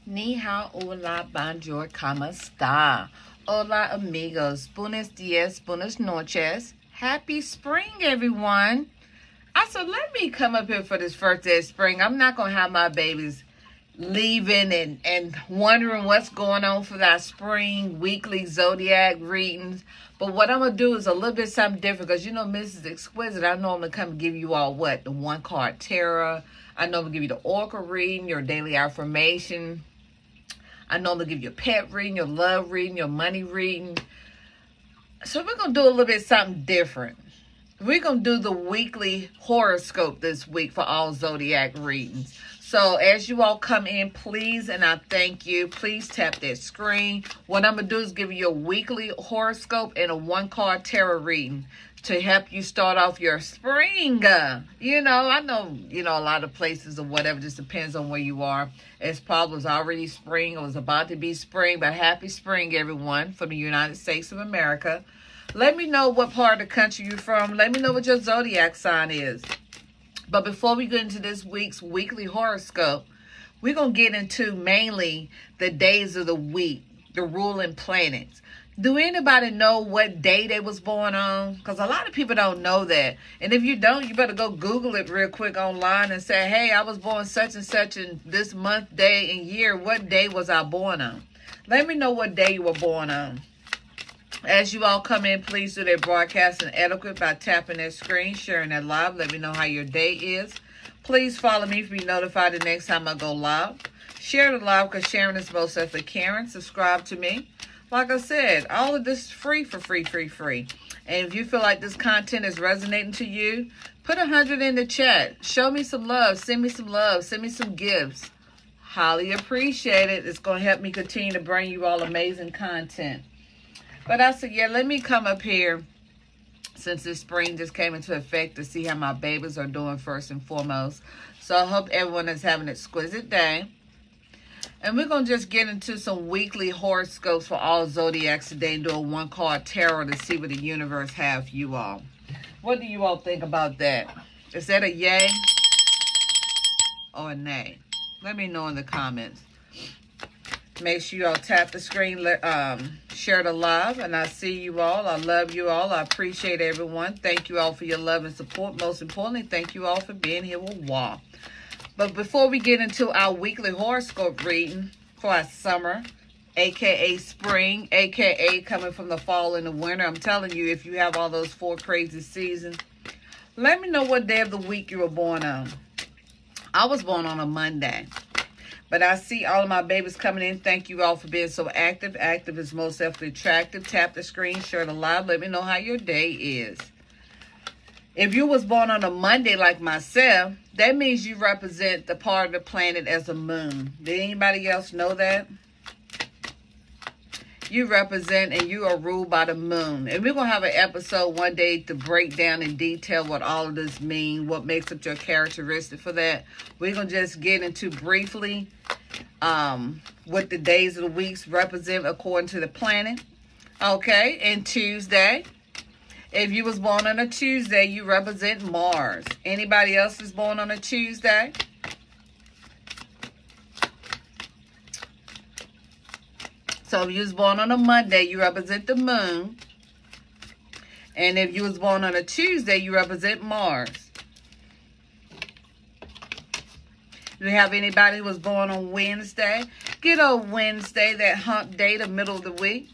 Ni hao, hola, bonjour, ¿cómo está? Hola, amigos. Buenos dias, buenas noches. Happy spring, everyone. I said, let me come up here for this first day of spring. I'm not going to have my babies leaving and wondering what's going on for that spring weekly Zodiac readings. But what I'm going to do is a little bit something different because, you know, Mrs. Exquisite, I normally come and give you all what? The one card tarot. I normally give you the oracle reading, your daily affirmation. I normally give you a pet reading, your love reading, your money reading. So we're going to do a little bit something different. We're going to do the weekly horoscope this week for all Zodiac readings. So as you all come in, please, and I thank you, please tap that screen. What I'm going to do is give you a weekly horoscope and a one-card tarot reading to help you start off your spring. You know, I know, a lot of places or whatever, just depends on where you are. It's probably already spring. It was about to be spring, but happy spring, everyone, from the United States of America. Let me know what part of the country you're from. Let me know what your zodiac sign is. But before we get into this week's weekly horoscope, we're going to get into mainly the days of the week, the ruling planets. Do anybody know what day they was born on? Because a lot of people don't know that. And if you don't, you better go Google it real quick online and say, hey, I was born such and such in this month, day, and year. What day was I born on? Let me know what day you were born on. As you all come in, please do that broadcasting etiquette by tapping that screen, sharing that live. Let me know how your day is. Please follow me to be notified the next time I go live. Share the live because sharing is most definitely caring. Subscribe to me. Like I said, all of this is free for free. And if you feel like this content is resonating to you, put 100 in the chat. Show me some love. Send me some love. Send me some gifts. Highly appreciate it. It's going to help me continue to bring you all amazing content. But I said, yeah, let me come up here since this spring just came into effect to see how my babies are doing first and foremost. So I hope everyone is having an exquisite day. And we're going to just get into some weekly horoscopes for all zodiacs today and do a one-card tarot to see what the universe have for you all. What do you all think about that? Is that a yay or a nay? Let me know in the comments. Make sure you all tap the screen, share the live, and I see you all. I love you all. I appreciate everyone. Thank you all for your love and support. Most importantly, thank you all for being here with WA. But before we get into our weekly horoscope reading for our summer, a.k.a. spring, a.k.a. coming from the fall and the winter, I'm telling you, if you have all those 4 crazy seasons, let me know what day of the week you were born on. I was born on a Monday. But I see all of my babies coming in. Thank you all for being so active. Active is most definitely attractive. Tap the screen, share the live. Let me know how your day is. If you was born on a Monday like myself, that means you represent the part of the planet as a moon. Did anybody else know that? You represent and you are ruled by the moon. And we're going to have an episode one day to break down in detail what all of this means, what makes up your characteristic for that. We're going to just get into briefly what the days of the weeks represent according to the planet. Okay, and Tuesday. If you was born on a Tuesday, you represent Mars. Anybody else is born on a Tuesday? So if you was born on a Monday, you represent the moon. And if you was born on a Tuesday, you represent Mars. Do we have anybody who was born on Wednesday? Good old Wednesday, that hump day, the middle of the week.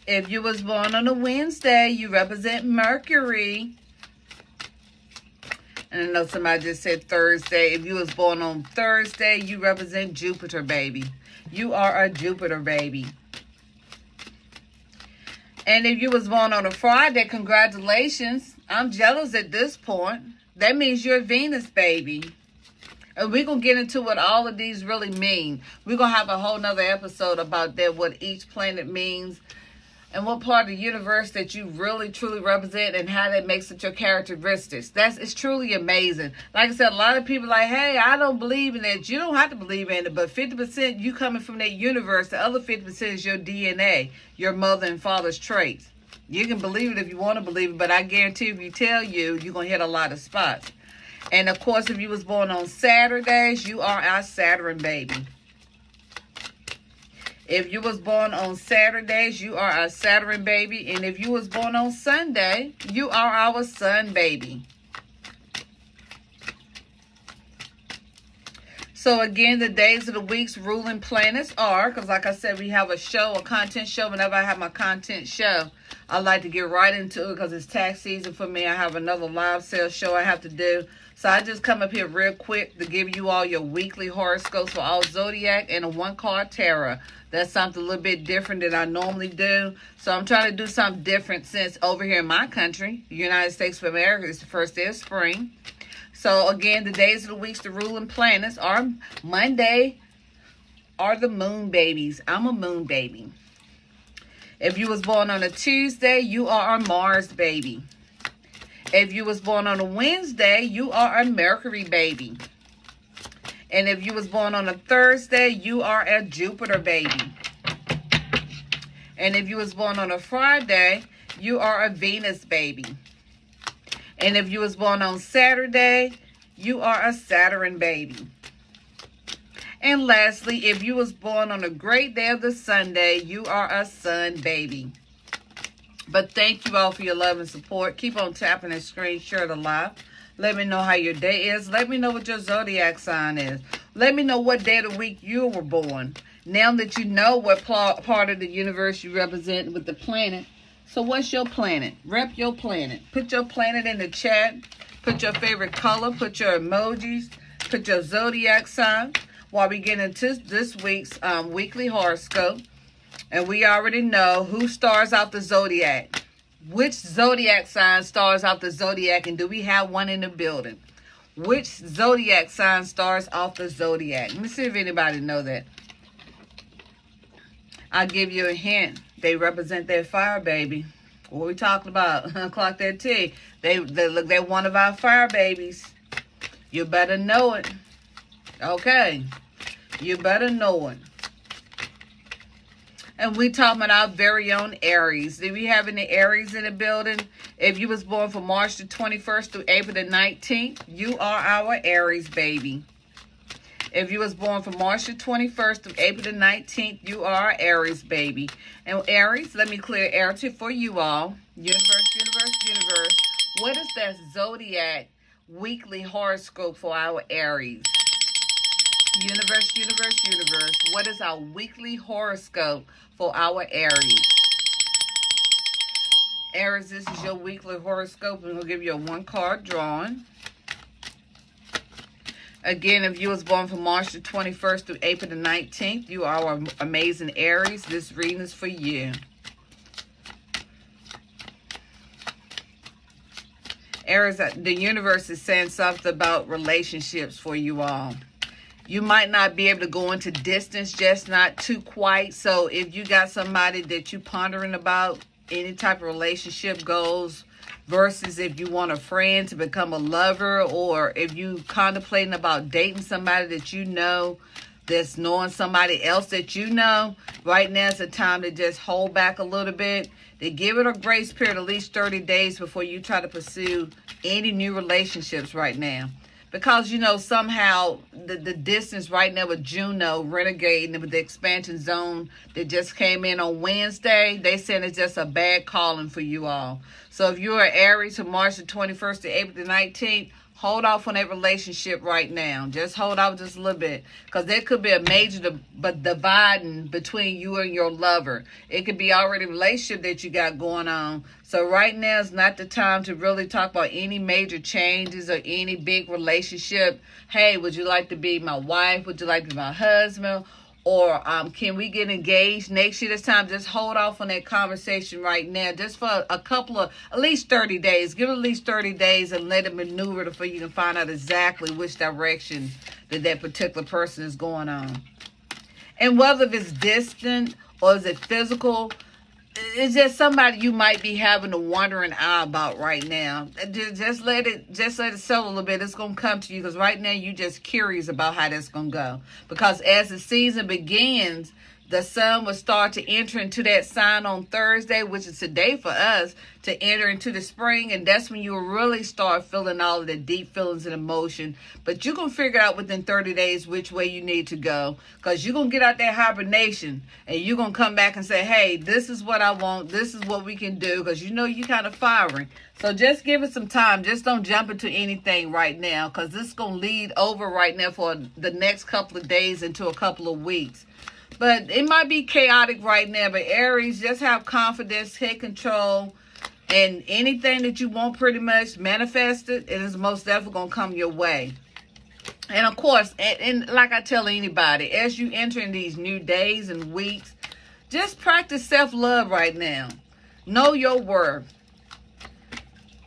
If you was born on a Wednesday, you represent Mercury. And I know somebody just said Thursday. If you was born on Thursday, you represent Jupiter, baby. You are a Jupiter baby. And if you was born on a Friday, congratulations. I'm jealous at this point. That means you're a Venus baby. And we're going to get into what all of these really mean. We're going to have a whole nother episode about that, what each planet means. And what part of the universe that you really, truly represent and how that makes up your characteristics. It's truly amazing. Like I said, a lot of people are like, hey, I don't believe in it. You don't have to believe in it, but 50% you coming from that universe, the other 50% is your DNA, your mother and father's traits. You can believe it if you want to believe it, but I guarantee if you tell you, you're going to hit a lot of spots. And of course, if you was born on Saturdays, you are our Saturn baby. If you was born on Saturdays, you are a Saturn baby. And if you was born on Sunday, you are our Sun baby. So again, the days of the week's ruling planets are, because like I said, we have a show, a content show. Whenever I have my content show, I like to get right into it because it's tax season for me. I have another live sales show I have to do. So I just come up here real quick to give you all your weekly horoscopes for all Zodiac and a one-card tarot. That's something a little bit different than I normally do. So I'm trying to do something different since over here in my country, the United States of America, it's the first day of spring. So again, the days of the weeks, the ruling planets are Monday are the moon babies. I'm a moon baby. If you was born on a Tuesday, you are a Mars baby. If you was born on a Wednesday, you are a Mercury baby. And if you was born on a Thursday, you are a Jupiter baby. And if you was born on a Friday, you are a Venus baby. And if you was born on Saturday, you are a Saturn baby. And lastly, if you was born on a great day of the Sunday, you are a Sun baby. But thank you all for your love and support. Keep on tapping the screen, share the live. Let me know how your day is. Let me know what your Zodiac sign is. Let me know what day of the week you were born. Now that you know what part of the universe you represent with the planet, so what's your planet? Rep your planet. Put your planet in the chat. Put your favorite color. Put your emojis. Put your Zodiac sign. While we get into this week's weekly horoscope. And we already know who stars out the Zodiac. Which Zodiac sign stars out the Zodiac? And do we have one in the building? Which Zodiac sign stars off the Zodiac? Let me see if anybody know that. I'll give you a hint. They represent their fire baby. What we talking about? Clock that T. They look, they're one of our fire babies. You better know it. Okay. You better know it. And we talking about our very own Aries. Do we have any Aries in the building? If you was born from March the 21st through April the 19th, you are our Aries baby. If you was born from March the 21st through April the 19th, you are our Aries baby. And Aries, let me clear air for you all. Universe. What is that Zodiac weekly horoscope for our Aries? Universe. What is our weekly horoscope for our Aries? Aries, this is your weekly horoscope, and we'll give you a one-card drawing. Again, if you was born from March the 21st through April the 19th, you are our amazing Aries. This reading is for you. Aries, the universe is saying something about relationships for you all. You might not be able to go into distance, just not too quite. So if you got somebody that you're pondering about, any type of relationship goals, versus if you want a friend to become a lover, or if you contemplating about dating somebody that you know that's knowing somebody else that you know, right now is the time to just hold back a little bit. To give it a grace period at least 30 days before you try to pursue any new relationships right now. Because, you know, somehow the distance right now with Juno renegading with the expansion zone that just came in on Wednesday, they saying it's just a bad calling for you all. So if you're an Aries from March the 21st to April the 19th, hold off on that relationship right now. Just hold off just a little bit. Because there could be a major dividing between you and your lover. It could be already a relationship that you got going on. So right now is not the time to really talk about any major changes or any big relationship. Hey, would you like to be my wife? Would you like to be my husband? Or can we get engaged next year? This time, just hold off on that conversation right now. Just for a couple of, at least 30 days. Give it at least 30 days and let it maneuver before you can find out exactly which direction that particular person is going on. And whether if it's distant or is it physical, it's just somebody you might be having a wandering eye about right now. Just let it settle a little bit. It's going to come to you because right now you're just curious about how that's going to go. Because as the season begins, The sun will start to enter into that sign on Thursday, which is today for us, to enter into the spring. And that's when you will really start feeling all of the deep feelings and emotion. But you're going to figure out within 30 days which way you need to go. Because you're going to get out that hibernation. And you're going to come back and say, hey, this is what I want. This is what we can do. Because you know you're kind of firing. So just give it some time. Just don't jump into anything right now. Because this is going to lead over right now for the next couple of days into a couple of weeks. But it might be chaotic right now. But Aries, just have confidence, take control. And anything that you want pretty much manifested, it is most definitely going to come your way. And of course, and like I tell anybody, as you enter in these new days and weeks, just practice self-love right now. Know your worth.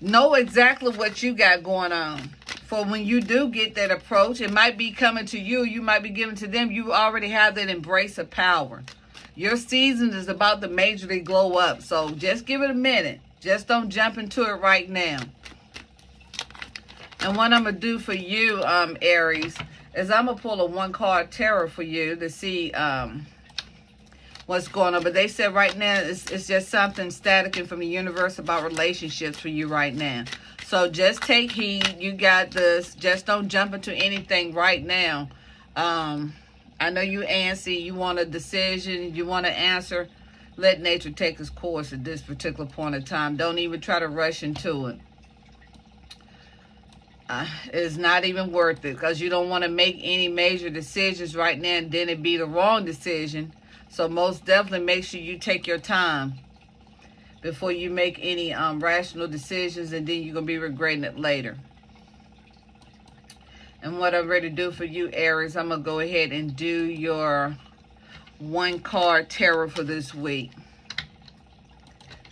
Know exactly what you got going on. For when you do get that approach, it might be coming to you. You might be giving to them. You already have that embrace of power. Your season is about to majorly glow up. So just give it a minute. Just don't jump into it right now. And what I'm going to do for you, Aries, is I'm going to pull a one-card tarot for you to see what's going on. But they said right now it's just something static from the universe about relationships for you right now. So just take heed. You got this. Just don't jump into anything right now. I know you antsy. You want a decision. You want to answer. Let nature take its course at this particular point of time. Don't even try to rush into it. It's not even worth it because you don't want to make any major decisions right now and then it be the wrong decision. So most definitely make sure you take your time before you make any rational decisions, and then you're going to be regretting it later. And what I'm ready to do for you, Aries, I'm going to go ahead and do your one card tarot for this week.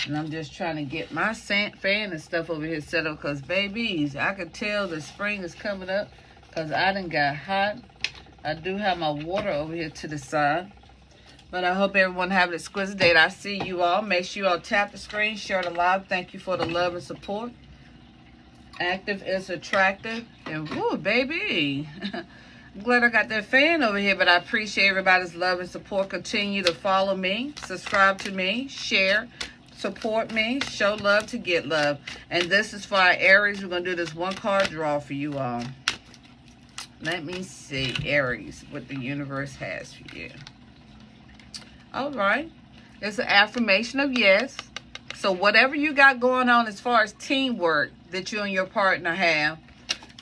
And I'm just trying to get my fan and stuff over here set up because, babies, I could tell the spring is coming up because I done got hot. I do have my water over here to the side. But I hope everyone have an exquisite day. I see you all. Make sure you all tap the screen, share the live. Thank you for the love and support. Active is attractive. And woo, baby. I'm glad I got that fan over here, but I appreciate everybody's love and support. Continue to follow me, subscribe to me, share, support me, show love to get love. And this is for our Aries. We're going to do this one card draw for you all. Let me see, Aries, what the universe has for you. All right. It's an affirmation of yes. So whatever you got going on as far as teamwork that you and your partner have,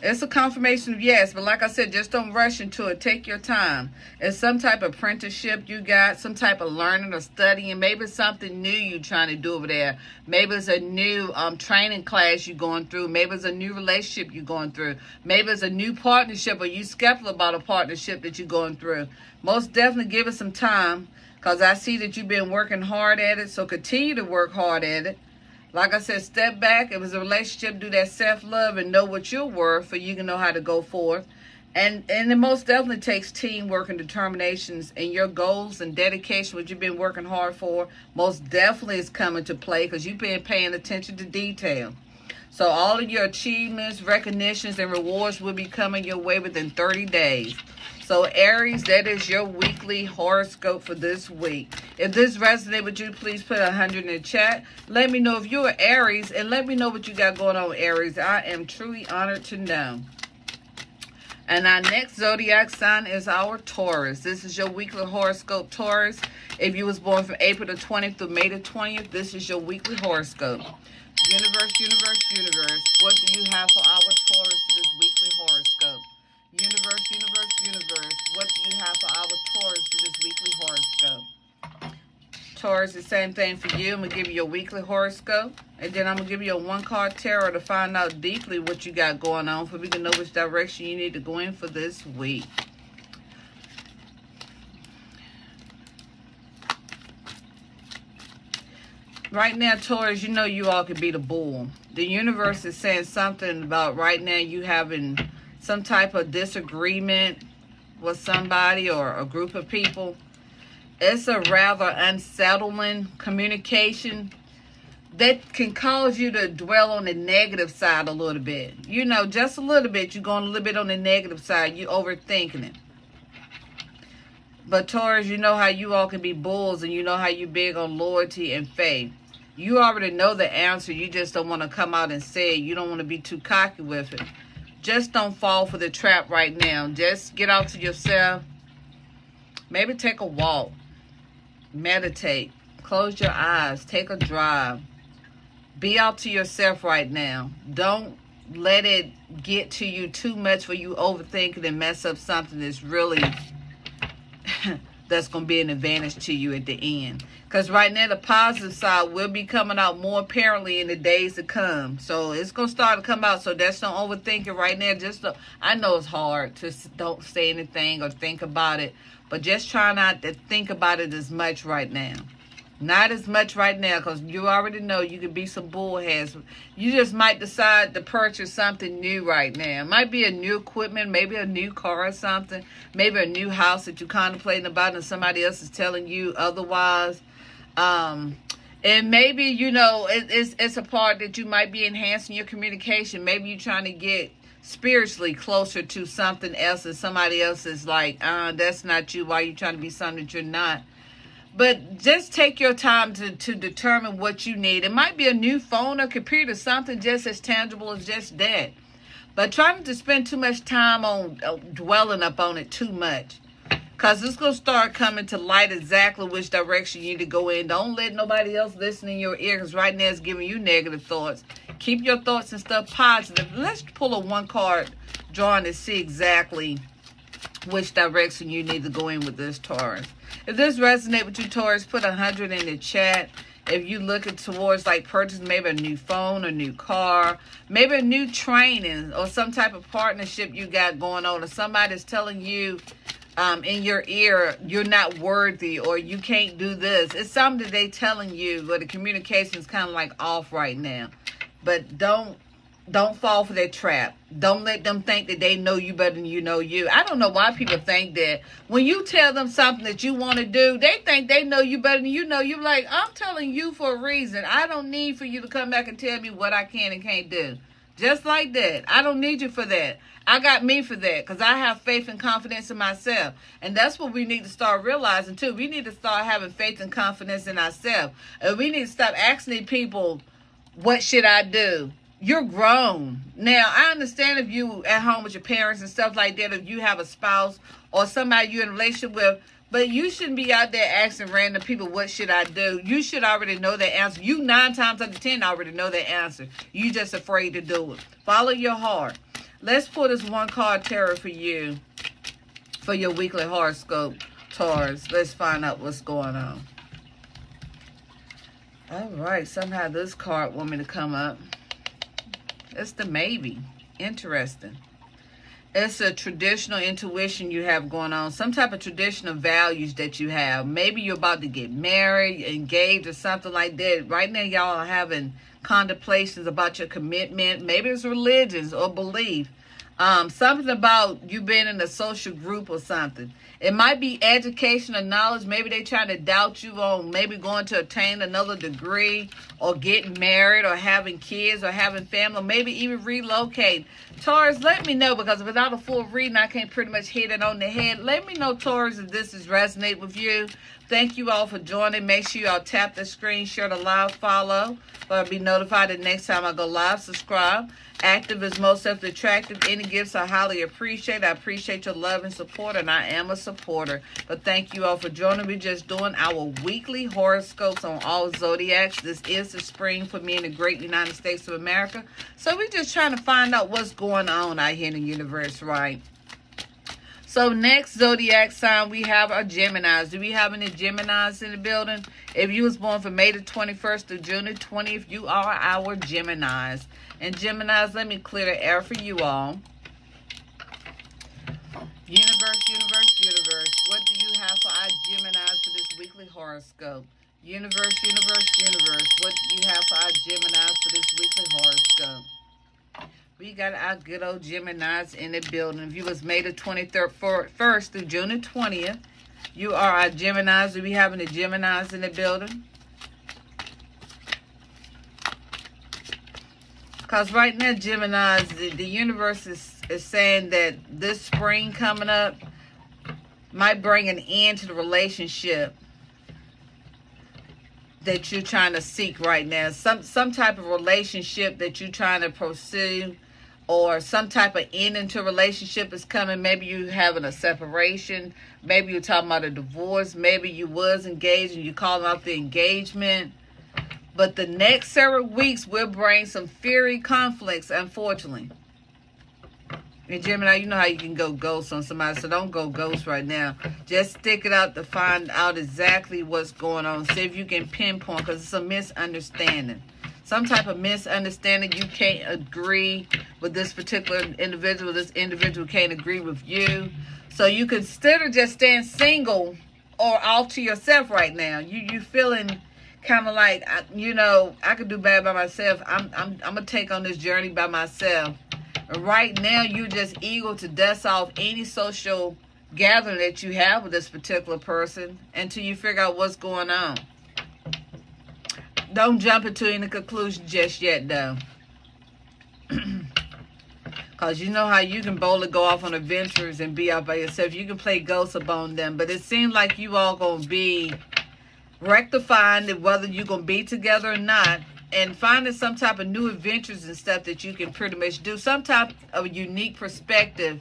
it's a confirmation of yes. But like I said, just don't rush into it. Take your time. It's some type of apprenticeship you got, some type of learning or studying. Maybe it's something new you're trying to do over there. Maybe it's a new training class you're going through. Maybe it's a new relationship you're going through. Maybe it's a new partnership or you skeptical about a partnership that you're going through. Most definitely give it some time because I see that you've been working hard at it. So continue to work hard at it. Like I said, step back. If it's a relationship, do that self-love and know what you're worth so you can know how to go forth. And it most definitely takes teamwork and determinations, and your goals and dedication, what you've been working hard for, most definitely is coming to play because you've been paying attention to detail. So all of your achievements, recognitions, and rewards will be coming your way within 30 days. So Aries, that is your weekly horoscope for this week. If this resonated with you, please put 100 in the chat. Let me know if you're Aries and let me know what you got going on, Aries. I am truly honored to know. And our next zodiac sign is our Taurus. This is your weekly horoscope, Taurus. If you was born from April the 20th through May the 20th, this is your weekly horoscope. Universe, universe, universe. What do you have for our Taurus for this weekly horoscope? Universe, universe, universe. What do you have for our Taurus for this weekly horoscope? Taurus, the same thing for you. I'm going to give you your weekly horoscope. And then I'm going to give you a one-card tarot to find out deeply what you got going on so we can know which direction you need to go in for this week. Right now, Taurus, you know you all could be the bull. The universe is saying something about right now you having some type of disagreement with somebody or a group of people. It's a rather unsettling communication that can cause you to dwell on the negative side a little bit. You know, just a little bit. You're going a little bit on the negative side. You're overthinking it. But Taurus, you know how you all can be bulls, and you know how you big on loyalty and faith. You already know the answer. You just don't want to come out and say it. You don't want to be too cocky with it. Just don't fall for the trap right now. Just get out to yourself. Maybe take a walk. Meditate. Close your eyes. Take a drive. Be out to yourself right now. Don't let it get to you too much where you overthink it and mess up something that's really that's going to be an advantage to you at the end. Because right now the positive side will be coming out more apparently in the days to come. So it's going to start to come out. So just don't overthink it right now. I know it's hard to don't say anything or think about it. But just try not to think about it as much right now. Not as much right now, because you already know you could be some bullheads. You just might decide to purchase something new right now. It might be a new equipment, maybe a new car or something. Maybe a new house that you're contemplating about and somebody else is telling you otherwise. And maybe, you know, it's a part that you might be enhancing your communication. Maybe you're trying to get spiritually closer to something else and somebody else is like, that's not you. Why are you trying to be something that you're not? But just take your time to determine what you need. It might be a new phone or computer, something just as tangible as just that. But try not to spend too much time on dwelling up on it too much. Because it's going to start coming to light exactly which direction you need to go in. Don't let nobody else listen in your ear, because right now it's giving you negative thoughts. Keep your thoughts and stuff positive. Let's pull a one card drawing to see exactly which direction you need to go in with this, Taurus. If this resonates with you, Taurus, put 100 in the chat. If you're looking towards like purchasing maybe a new phone, a new car, maybe a new training or some type of partnership you got going on, or somebody's telling you in your ear you're not worthy or you can't do this. It's something that they telling you, but the communication is kind of like off right now. But don't fall for that trap. Don't let them think that they know you better than you know you. I don't know why people think that. When you tell them something that you want to do, they think they know you better than you know you. Like, I'm telling you for a reason. I don't need for you to come back and tell me what I can and can't do. Just like that. I don't need you for that. I got me for that, because I have faith and confidence in myself. And that's what we need to start realizing too. We need to start having faith and confidence in ourselves. And we need to stop asking people, what should I do? You're grown. Now, I understand if you at home with your parents and stuff like that, if you have a spouse or somebody you're in a relationship with, but you shouldn't be out there asking random people, what should I do? You should already know the answer. You 9 times out of 10 already know the answer. You just afraid to do it. Follow your heart. Let's pull this one card tarot for you for your weekly horoscope, Taurus. Let's find out what's going on. All right. Somehow this card want me to come up. It's the maybe. Interesting. It's a traditional intuition you have going on. Some type of traditional values that you have. Maybe you're about to get married, engaged, or something like that. Right now, y'all are having contemplations about your commitment. Maybe it's religions or belief. Something about you being in a social group or something. It might be education or knowledge. Maybe they trying to doubt you on maybe going to obtain another degree or getting married or having kids or having family, or maybe even relocate. Taurus, let me know, because without a full reading, I can't pretty much hit it on the head. Let me know, Taurus, if this is resonate with you. Thank you all for joining. Make sure y'all tap the screen, share the live, follow, so I'll be notified the next time I go live. Subscribe. Active is most self-attractive. Any gifts I highly appreciate. I appreciate your love and support, and I am a supporter. But thank you all for joining me. Just doing our weekly horoscopes on all zodiacs. This is the spring for me in the great United States of America. So we're just trying to find out what's going on out here in the universe, right? So next zodiac sign we have our Geminis. Do we have any Geminis in the building? If you was born from May the 21st to June the 20th, you are our Geminis. And Geminis, let me clear the air for you all. Universe, universe, universe. What do you have for our Geminis for this weekly horoscope? Universe, universe, universe. What do you have for our Geminis for this weekly horoscope? We got our good old Geminis in the building. If you was May the 21st through June the 20th, you are our Geminis. Do we have any Geminis in the building? Because right now, Geminis, the universe is saying that this spring coming up, might bring an end to the relationship that you're trying to seek right now. Some type of relationship that you're trying to pursue, or some type of end into a relationship is coming. Maybe you're having a separation. Maybe you're talking about a divorce. Maybe you was engaged and you're calling off the engagement. But the next several weeks will bring some fiery conflicts, unfortunately. And Gemini, you know how you can go ghost on somebody, so don't go ghost right now. Just stick it out to find out exactly what's going on. See if you can pinpoint, because it's a misunderstanding. Some type of misunderstanding. You can't agree with this particular individual. This individual can't agree with you. So you consider just staying single or off to yourself right now. You feeling kind of like, you know, I could do bad by myself. I'm gonna take on this journey by myself. And right now, you're just eager to dust off any social gathering that you have with this particular person until you figure out what's going on. Don't jump into any conclusion just yet, though. Because you know how you can boldly go off on adventures and be out by yourself. You can play ghost upon them. But it seems like you all going to be rectifying whether you're going to be together or not. And finding some type of new adventures and stuff that you can pretty much do. Some type of unique perspective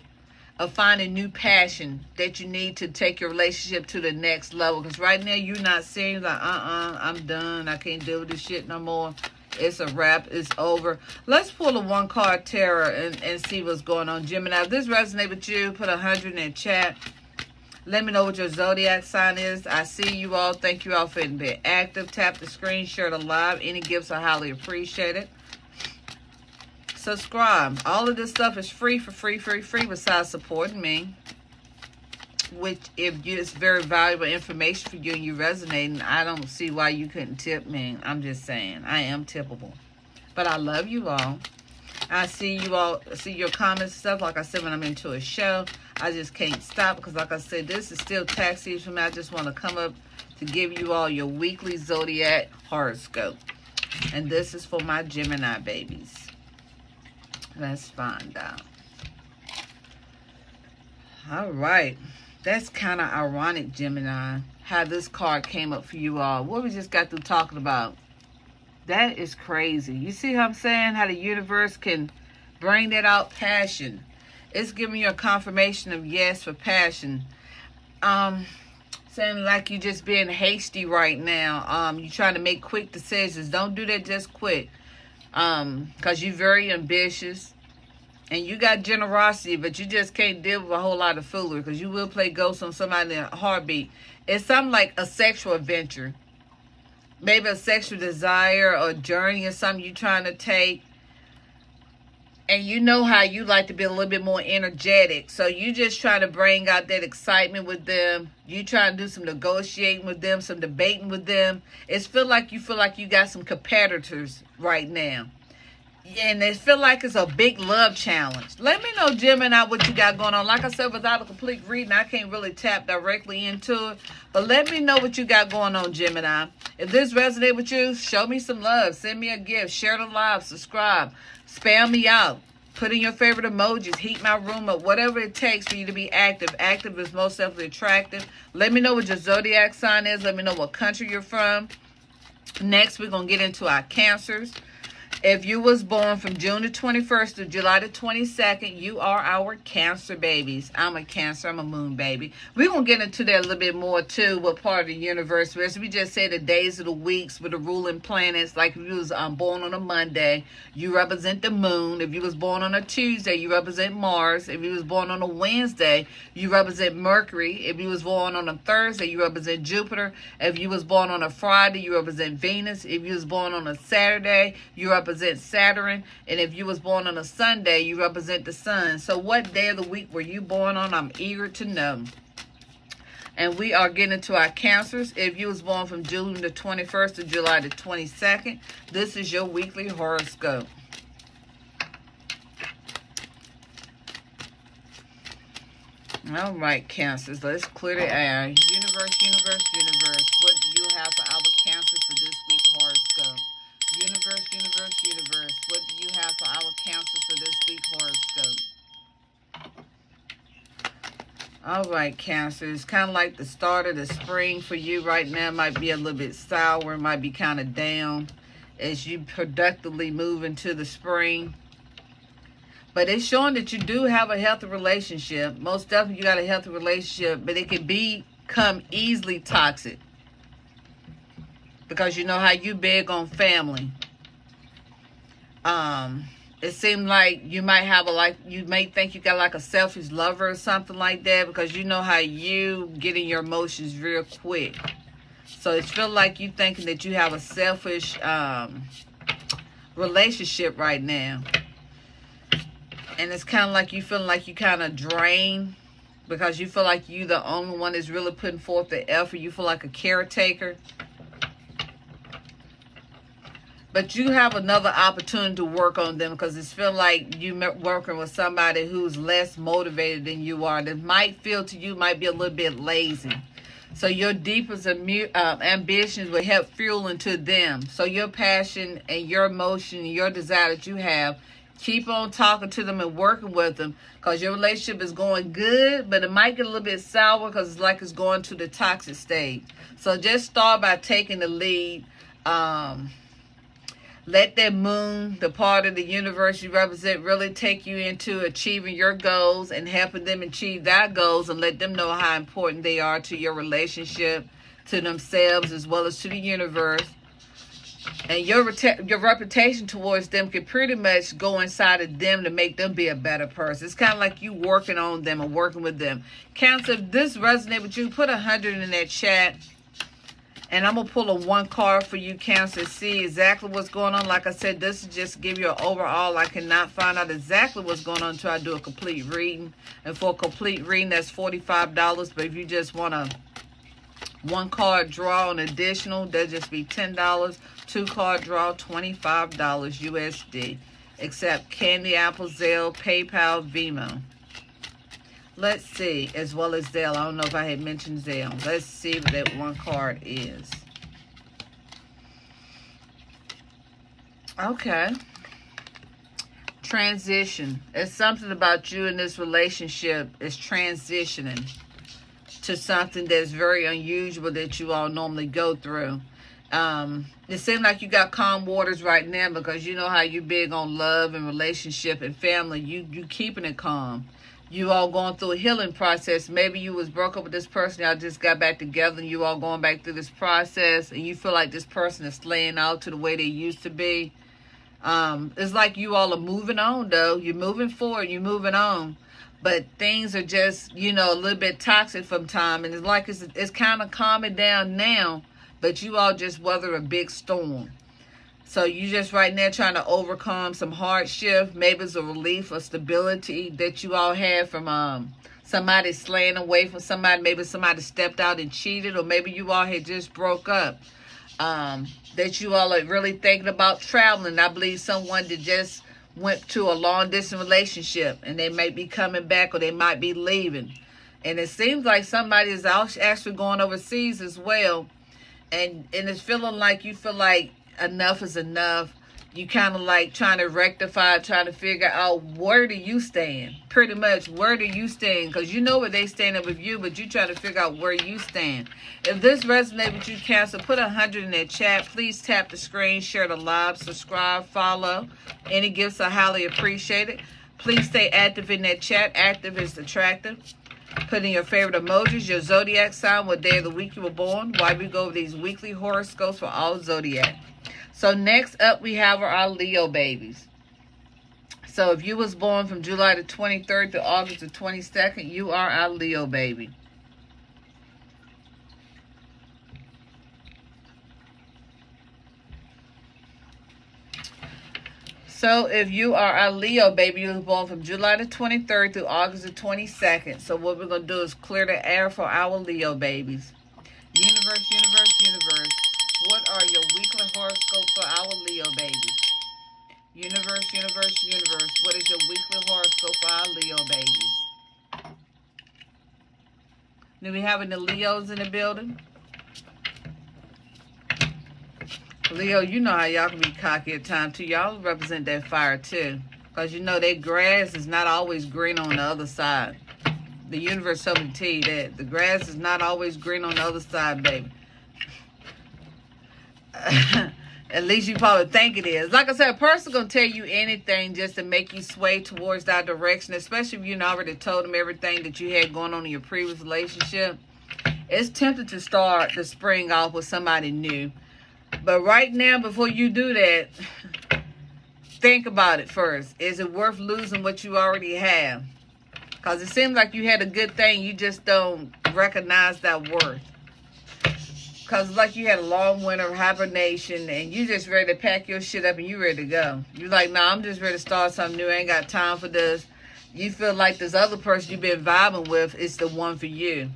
of finding new passion that you need to take your relationship to the next level. Because right now you're not seeing like, I'm done. I can't deal with this shit no more. It's a wrap. It's over. Let's pull a one card tarot and see what's going on, Gemini. If this resonates with you, put 100 in chat. Let me know what your zodiac sign is. I see you all. Thank you all for being active. Tap the screen, share the live. Any gifts are highly appreciated. Subscribe. All of this stuff is free besides supporting me. Which, if it's very valuable information for you and you resonating, I don't see why you couldn't tip me. I'm just saying. I am tippable. But I love you all. I see you all, see your comments and stuff. Like I said, when I'm into a show, I just can't stop because, like I said, this is still tax season for me. I just want to come up to give you all your weekly Zodiac horoscope. And this is for my Gemini babies. Let's find out. All right. That's kind of ironic, Gemini, how this card came up for you all. What we just got through talking about. That is crazy. You see how I'm saying? How the universe can bring that out, passion. It's giving you a confirmation of yes for passion. Saying like you're just being hasty right now. You're trying to make quick decisions. Don't do that just quick. Because you're very ambitious. And you got generosity, but you just can't deal with a whole lot of foolery. Because you will play ghost on somebody in a heartbeat. It's something like a sexual adventure. Maybe a sexual desire or journey or something you're trying to take. And you know how you like to be a little bit more energetic. So you just trying to bring out that excitement with them. You trying to do some negotiating with them, some debating with them. It feel like you got some competitors right now. And it feel like it's a big love challenge. Let me know, Gemini, what you got going on. Like I said, without a complete reading, I can't really tap directly into it. But let me know what you got going on, Gemini. If this resonates with you, show me some love. Send me a gift. Share the live. Subscribe. Spam me out. Put in your favorite emojis. Heat my room up. Whatever it takes for you to be active. Active is most definitely attractive. Let me know what your zodiac sign is. Let me know what country you're from. Next, we're going to get into our Cancers. If you was born from June the 21st to July the 22nd, you are our Cancer babies. I'm a Cancer. I'm a moon baby. We're going to get into that a little bit more, too, what part of the universe is. We just say the days of the weeks with the ruling planets. Like if you was born on a Monday, you represent the moon. If you was born on a Tuesday, you represent Mars. If you was born on a Wednesday, you represent Mercury. If you was born on a Thursday, you represent Jupiter. If you was born on a Friday, you represent Venus. If you was born on a Saturday, you represent Saturn. And if you was born on a Sunday, you represent the sun. So what day of the week were you born on? I'm eager to know. And we are getting into our Cancers. If you was born from June the 21st to July the 22nd, this is your weekly horoscope. All right, Cancers, let's clear the air. Universe, universe, universe. What do you have for our Cancers for this week horoscope? Universe, universe, universe. What do you have for our Cancers for this week horoscope? All right, Cancer. It's kind of like the start of the spring for you right now. Might be a little bit sour. Might be kind of down as you productively move into the spring. But it's showing that you do have a healthy relationship. Most definitely you got a healthy relationship, but it can become easily toxic. Because you know how you big on family. It seemed like you might have you may think you got like a selfish lover or something like that, because you know how you get in your emotions real quick. So it feels like you thinking that you have a selfish relationship right now. And it's kind of like you feeling like you kind of drained, because you feel like you the only one that's really putting forth the effort. You feel like a caretaker. But you have another opportunity to work on them, because it's feel like you working with somebody who's less motivated than you are. That might feel to you might be a little bit lazy. So your deepest ambitions will help fuel into them. So your passion and your emotion and your desire that you have, keep on talking to them and working with them, because your relationship is going good, but it might get a little bit sour because it's like it's going to the toxic stage. So just start by taking the lead. Let that moon, the part of the universe you represent, really take you into achieving your goals and helping them achieve their goals, and let them know how important they are to your relationship, to themselves, as well as to the universe. And your reputation towards them can pretty much go inside of them to make them be a better person. It's kind of like you working on them and working with them. Cancer, if this resonates with you, put 100 in that chat. And I'm going to pull a 1 card for you, Cancer, see exactly what's going on. Like I said, this is just to give you an overall. I cannot find out exactly what's going on until I do a complete reading. And for a complete reading, that's $45. But if you just want a 1 card draw, an additional, that'll just be $10. 2 card draw, $25 USD. Except Candy Apple, Zelle, PayPal, Venmo. Let's see, as well as Zelle. I don't know if I had mentioned Zelle. Let's see what that 1 card is. Okay. Transition. It's something about you in this relationship is transitioning to something that's very unusual that you all normally go through. It seems like you got calm waters right now, because you know how you big on love and relationship and family. You keeping it calm. You all going through a healing process. Maybe you was broke up with this person, y'all just got back together, and you all going back through this process, and you feel like this person is slaying out to the way they used to be. It's like you all are moving on, though. You're moving forward, you're moving on. But things are just, you know, a little bit toxic from time. And it's like it's kind of calming down now, but you all just weather a big storm. So you just right now trying to overcome some hardship. Maybe it's a relief or stability that you all had from somebody slaying away from somebody. Maybe somebody stepped out and cheated, or maybe you all had just broke up. That you all are really thinking about traveling. I believe someone that just went to a long distance relationship, and they might be coming back, or they might be leaving. And it seems like somebody is actually going overseas as well. And it's feeling like you feel like enough is enough. You kind of like trying to rectify, trying to figure out where do you stand. Pretty much, where do you stand? Because you know where they standing with you, but you trying to figure out where you stand. If this resonates with you, Cancer, put 100 in that chat. Please tap the screen, share the live, subscribe, follow. Any gifts are highly appreciated. Please stay active in that chat. Active is attractive. Put in your favorite emojis, your zodiac sign, what day of the week you were born, while we go over these weekly horoscopes for all zodiac. So next up, we have our Leo babies. So if you was born from July the 23rd to August the 22nd, you are our Leo baby. So if you are a Leo baby, you was born from July the 23rd through August the 22nd. So what we're going to do is clear the air for our Leo babies. Universe, universe, universe. What are your weekly horoscopes for our Leo babies? Universe, universe, universe. What is your weekly horoscope for our Leo babies? Do we have any Leos in the building? Leo, you know how y'all can be cocky at times too. Y'all represent that fire too. Because you know that grass is not always green on the other side. the universe told me to tell you that the grass is not always green on the other side, baby. At least you probably think it is. Like I said, a person gonna tell you anything just to make you sway towards that direction, especially if you already told them everything that you had going on in your previous relationship. It's tempting to start the spring off with somebody new. But right now, before you do that, think about it first. Is it worth losing what you already have? Because it seems like you had a good thing. You just don't recognize that worth. Because like you had a long winter hibernation and you just ready to pack your shit up and you ready to go. You're like, nah, I'm just ready to start something new. I ain't got time for this. You feel like this other person you've been vibing with is the one for you.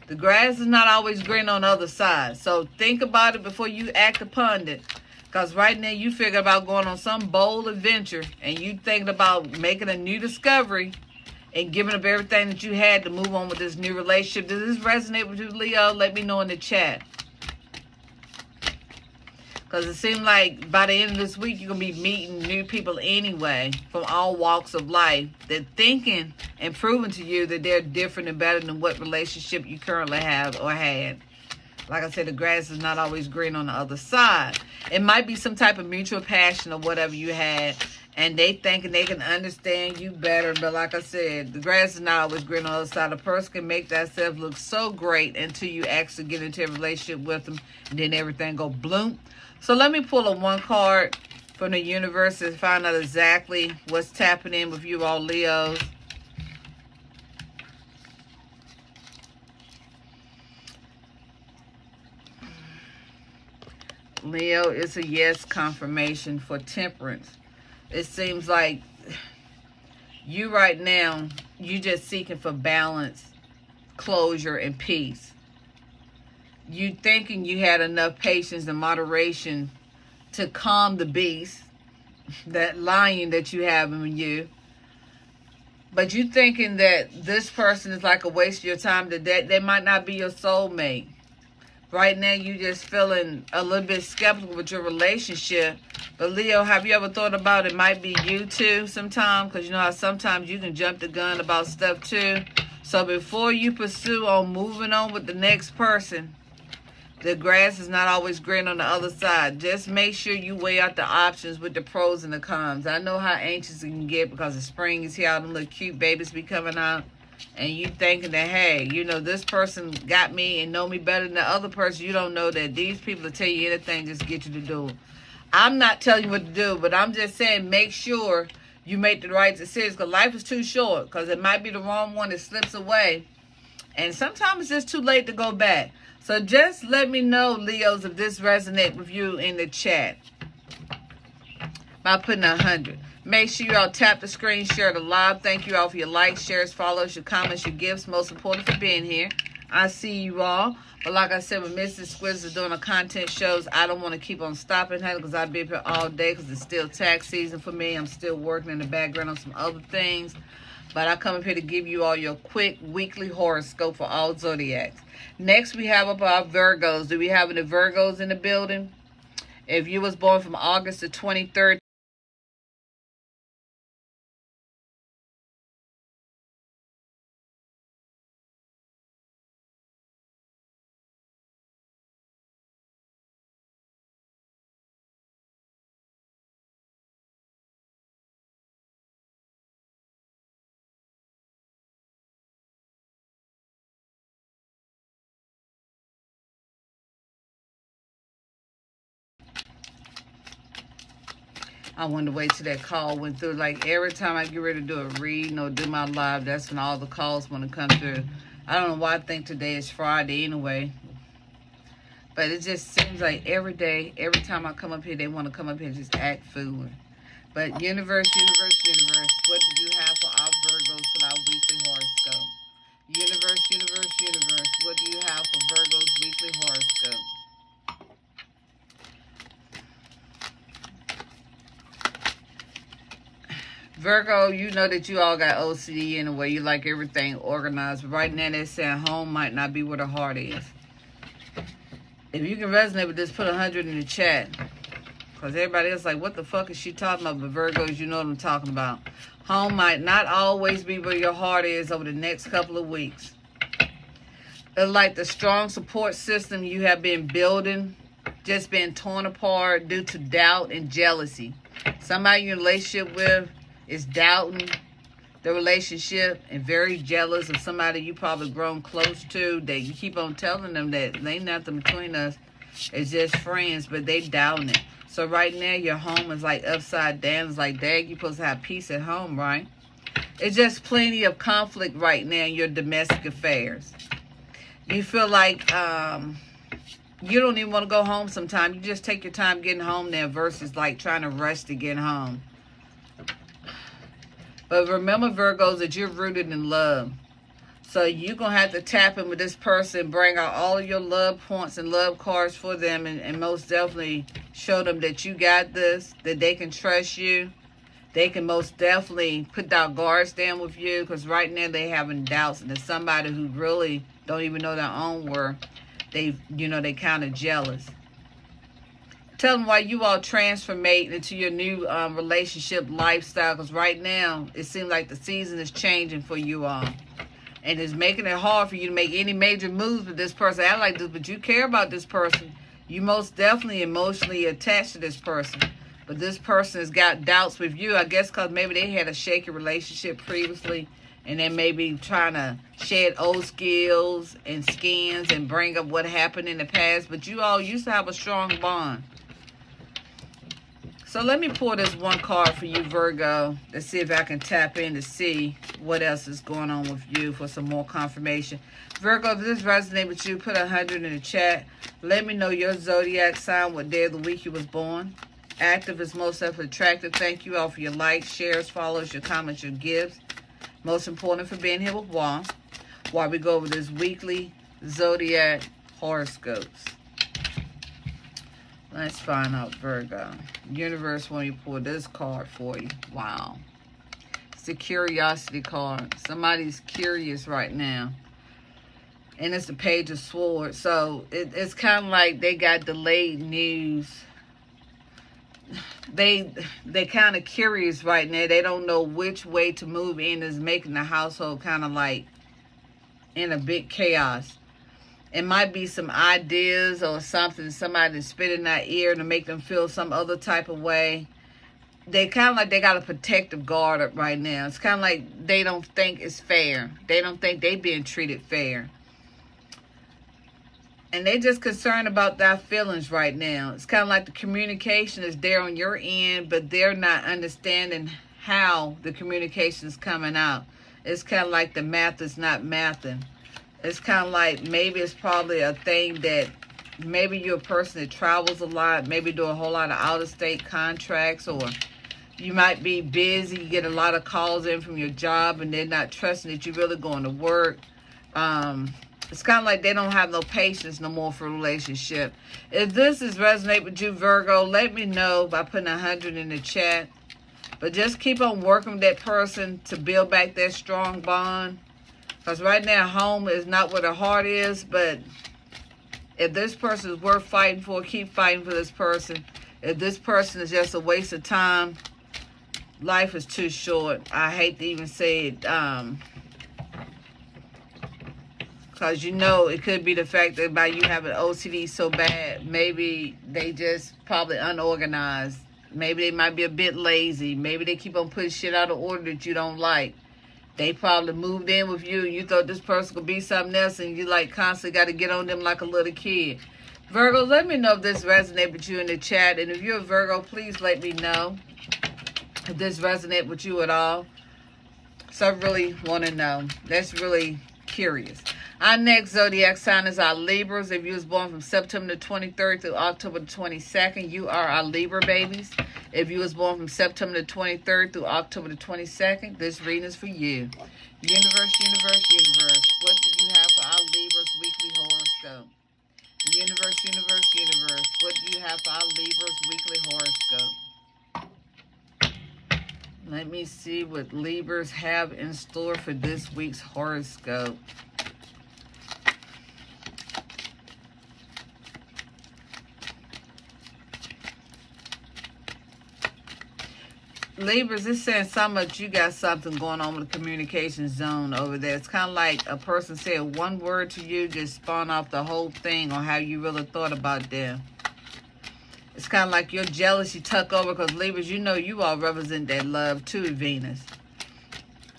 The grass is not always green on the other side. So think about it before you act upon it. Because right now you figure about going on some bold adventure and you thinking about making a new discovery and giving up everything that you had to move on with this new relationship. Does this resonate with you, Leo? Let me know in the chat. Because it seems like by the end of this week, you're going to be meeting new people anyway from all walks of life. They're thinking and proving to you that they're different and better than what relationship you currently have or had. Like I said, the grass is not always green on the other side. It might be some type of mutual passion or whatever you had. And they thinking they can understand you better. But like I said, the grass is not always green on the other side. A person can make that self look so great until you actually get into a relationship with them. And then everything go bloom. So let me pull a one card from the universe and find out exactly what's tapping in with you all Leos. Leo, it's a yes confirmation for temperance. It seems like you right now, you just seeking for balance, closure, and peace. You thinking you had enough patience and moderation to calm the beast, that lion that you have in you. But you thinking that this person is like a waste of your time, that they might not be your soulmate. Right now, you just feeling a little bit skeptical with your relationship. But Leo, have you ever thought about it might be you too sometime? Because you know how sometimes you can jump the gun about stuff too. So before you pursue on moving on with the next person, the grass is not always green on the other side. Just make sure you weigh out the options with the pros and the cons. I know how anxious you can get because the spring is here. All them little cute babies be coming out. And you thinking that, hey, you know, this person got me and know me better than the other person. You don't know that these people will tell you anything just to get you to do it. I'm not telling you what to do, but I'm just saying make sure you make the right decisions because life is too short because it might be the wrong one that slips away. And sometimes it's just too late to go back. So just let me know, Leos, if this resonates with you in the chat by putting 100. Make sure you all tap the screen, share the live. Thank you all for your likes, shares, follows, your comments, your gifts. Most important for being here. I see you all. But like I said, when Mrs. Squiz is doing the content shows, I don't want to keep on stopping her because I'll be up here all day because it's still tax season for me. I'm still working in the background on some other things. But I come up here to give you all your quick weekly horoscope for all Zodiacs. Next, we have up our Virgos. Do we have any Virgos in the building? If you was born from August the 23rd, I wanted to wait till that call went through. Like every time I get ready to do a reading or do my live, that's when all the calls want to come through. I don't know why I think today is Friday anyway. But it just seems like every day, every time I come up here, they want to come up here and just act foolish. But universe, what do you have for our Virgos for our weekly horoscope? Universe, what do you have for Virgo's weekly horoscope? Virgo, you know that you all got OCD in a way. You like everything organized. But right now, they're saying home might not be where the heart is. If you can resonate with this, put 100 in the chat. Because everybody else like, what the fuck is she talking about? But Virgos, you know what I'm talking about. Home might not always be where your heart is over the next couple of weeks. It's like the strong support system you have been building just been torn apart due to doubt and jealousy. Somebody you're in a relationship with is doubting the relationship and very jealous of somebody you probably grown close to, that you keep on telling them that there ain't nothing between us, it's just friends, but they doubting it. So right now your home is like upside down. It's like, dang, you're supposed to have peace at home, right? It's just plenty of conflict right now in your domestic affairs. You feel like you don't even want to go home sometimes. You just take your time getting home there versus like trying to rush to get home. But remember, Virgos, that you're rooted in love. So you're going to have to tap in with this person, bring out all of your love points and love cards for them, and most definitely show them that you got this, that they can trust you. They can most definitely put their guards down with you, because right now they having doubts, and there's somebody who really don't even know their own worth. They kind of jealous. Tell them why you all transformate into your new relationship lifestyle, because right now it seems like the season is changing for you all. And it's making it hard for you to make any major moves with this person. I like this, but you care about this person. You most definitely emotionally attached to this person. But this person has got doubts with you, I guess because maybe they had a shaky relationship previously. And they may be trying to shed old skills and skins and bring up what happened in the past. But you all used to have a strong bond. So let me pull this one card for you, Virgo. Let's see if I can tap in to see what else is going on with you for some more confirmation. Virgo, if this resonates with you, put 100 in the chat. Let me know your zodiac sign, what day of the week you was born. Active is most attractive. Thank you all for your likes, shares, follows, your comments, your gifts. Most important for being here with Juan, while we go over this weekly zodiac horoscopes. Let's find out, Virgo. Universe, when you pull this card for you. Wow. It's the curiosity card. Somebody's curious right now. And it's the Page of Swords. So it's kind of like they got delayed news. They kind of curious right now. They don't know which way to move in. Is making the household kind of like in a big chaos. It might be some ideas or something somebody spit in their ear to make them feel some other type of way. They kind of like they got a protective guard up right now. It's kind of like they don't think it's fair. They don't think they being treated fair. And they just concerned about their feelings right now. It's kind of like the communication is there on your end, but they're not understanding how the communication is coming out. It's kind of like the math is not mathing. It's kind of like maybe it's probably a thing that maybe you're a person that travels a lot, maybe do a whole lot of out-of-state contracts, or you might be busy, you get a lot of calls in from your job, and they're not trusting that you're really going to work. It's kind of like they don't have no patience no more for a relationship. If this is resonate with you, Virgo, let me know by putting 100 in the chat. But just keep on working with that person to build back that strong bond. Because right now, home is not where the heart is. But if this person is worth fighting for, keep fighting for this person. If this person is just a waste of time, life is too short. I hate to even say it. Because it could be the fact that by you having OCD so bad, maybe they just probably unorganized. Maybe they might be a bit lazy. Maybe they keep on putting shit out of order that you don't like. They probably moved in with you and you thought this person could be something else, and you like constantly got to get on them like a little kid. Virgo, let me know if this resonates with you in the chat. And if you're a Virgo, please let me know if this resonates with you at all. So I really want to know. That's really curious. Our next zodiac sign is our Libras. If you was born from September the 23rd through October the 22nd, you are our Libra babies. If you was born from September the 23rd through October the 22nd, this reading is for you. Universe, universe, universe. What do you have for our Libras weekly horoscope? Universe, universe, universe. What do you have for our Libras weekly horoscope? Let me see what Libras have in store for this week's horoscope. Libras, it's saying so much you got something going on with the communication zone over there. It's kind of like a person said one word to you, just spawn off the whole thing on how you really thought about them. It's kind of like your jealousy tuck over, because Libras, you know you all represent that love too, Venus.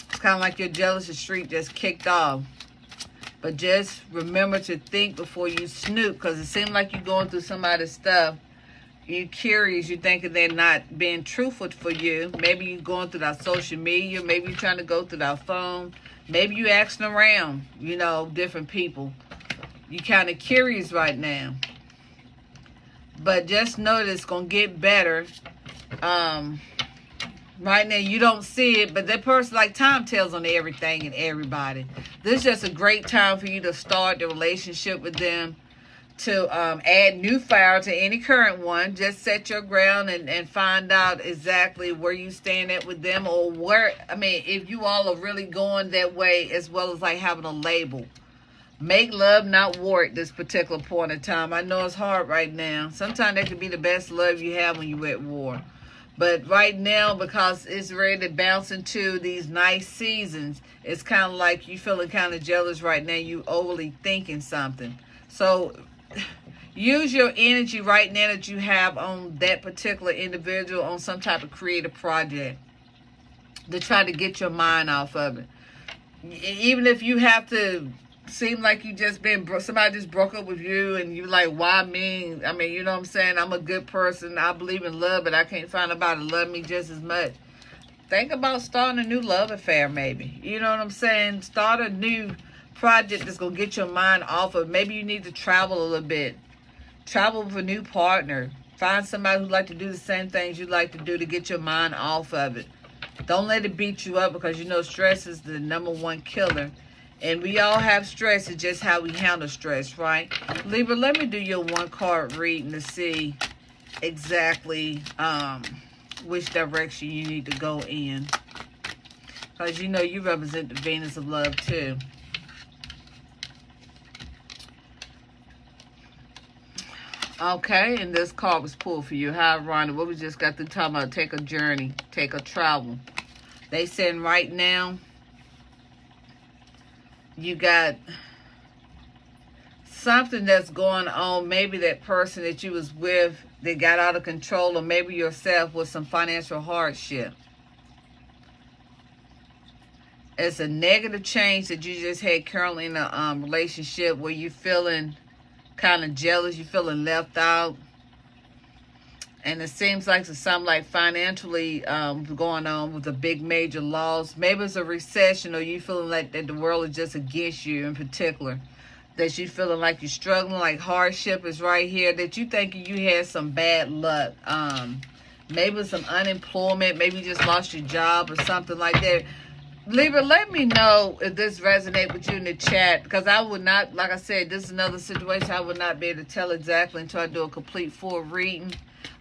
It's kind of like your jealousy streak just kicked off. But just remember to think before you snoop, because it seems like you're going through somebody's stuff. You're curious, you're thinking they're not being truthful for you. Maybe you're going through that social media. Maybe you're trying to go through that phone. Maybe you're asking around, you know, different people. You're kind of curious right now. But just know that it's going to get better. Right now, you don't see it, but that person, like, time tells on everything and everybody. This is just a great time for you to start the relationship with them, to add new fire to any current one. Just set your ground and find out exactly where you stand at with them, or where, I mean, if you all are really going that way, as well as like having a label. Make love, not war at this particular point in time. I know it's hard right now. Sometimes that could be the best love you have when you're at war. But right now, because it's ready to bounce into these nice seasons, it's kind of like you feeling kind of jealous right now. You overly thinking something. So use your energy right now that you have on that particular individual on some type of creative project to try to get your mind off of it. Even if you have to seem like you just been, somebody just broke up with you and you like, why me? I mean, you know what I'm saying? I'm a good person. I believe in love, but I can't find nobody to love me just as much. Think about starting a new love affair, maybe. You know what I'm saying? Start a new project that's going to get your mind off of. Maybe you need to travel a little bit. Travel with a new partner. Find somebody who like to do the same things you like to do to get your mind off of it. Don't let it beat you up, because you know stress is the #1 killer. And we all have stress. It's just how we handle stress, right? Libra, let me do your one card reading to see exactly which direction you need to go in. Because you know you represent the Venus of love too. Okay, and this card was pulled for you. How ironic. What we just got through talking about, take a journey, take a travel. They saying right now, you got something that's going on. Maybe that person that you was with, they got out of control, or maybe yourself with some financial hardship. It's a negative change that you just had currently in a relationship where you're feeling kind of jealous, you're feeling left out. And it seems like it's something like financially going on with a big major loss. Maybe it's a recession, or you feeling like that the world is just against you in particular. That you feeling like you're struggling, like hardship is right here. That you thinking you had some bad luck. Maybe some unemployment. Maybe you just lost your job or something like that. Libra, let me know if this resonates with you in the chat. Because I would not, like I said, this is another situation I would not be able to tell exactly until I do a complete full reading.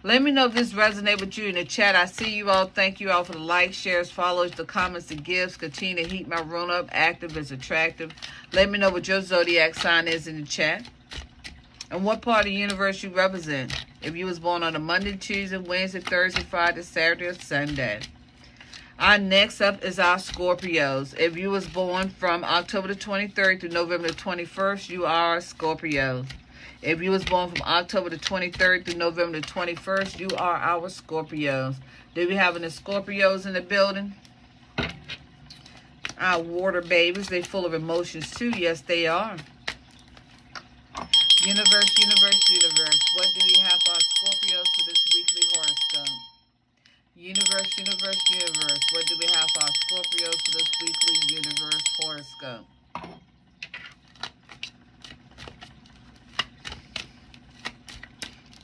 Let me know if this resonates with you in the chat. I see you all. Thank you all for the likes, shares, follows, the comments, the gifts. Continue to heat my room up. Active is attractive. Let me know what your zodiac sign is in the chat. And what part of the universe you represent. If you was born on a Monday, Tuesday, Wednesday, Thursday, Friday, Saturday, or Sunday. Our next up is our Scorpios. If you was born from October the 23rd to November the 21st, you are a Scorpio. If you was born from October the 23rd to November the 21st, you are our Scorpios. Do we have any Scorpios in the building? Our water babies, they full of emotions too. Yes, they are. Universe, universe, universe. What do we have for our Scorpios for this weekly horoscope? Universe, universe, universe. What do we have for our Scorpios for this weekly universe horoscope?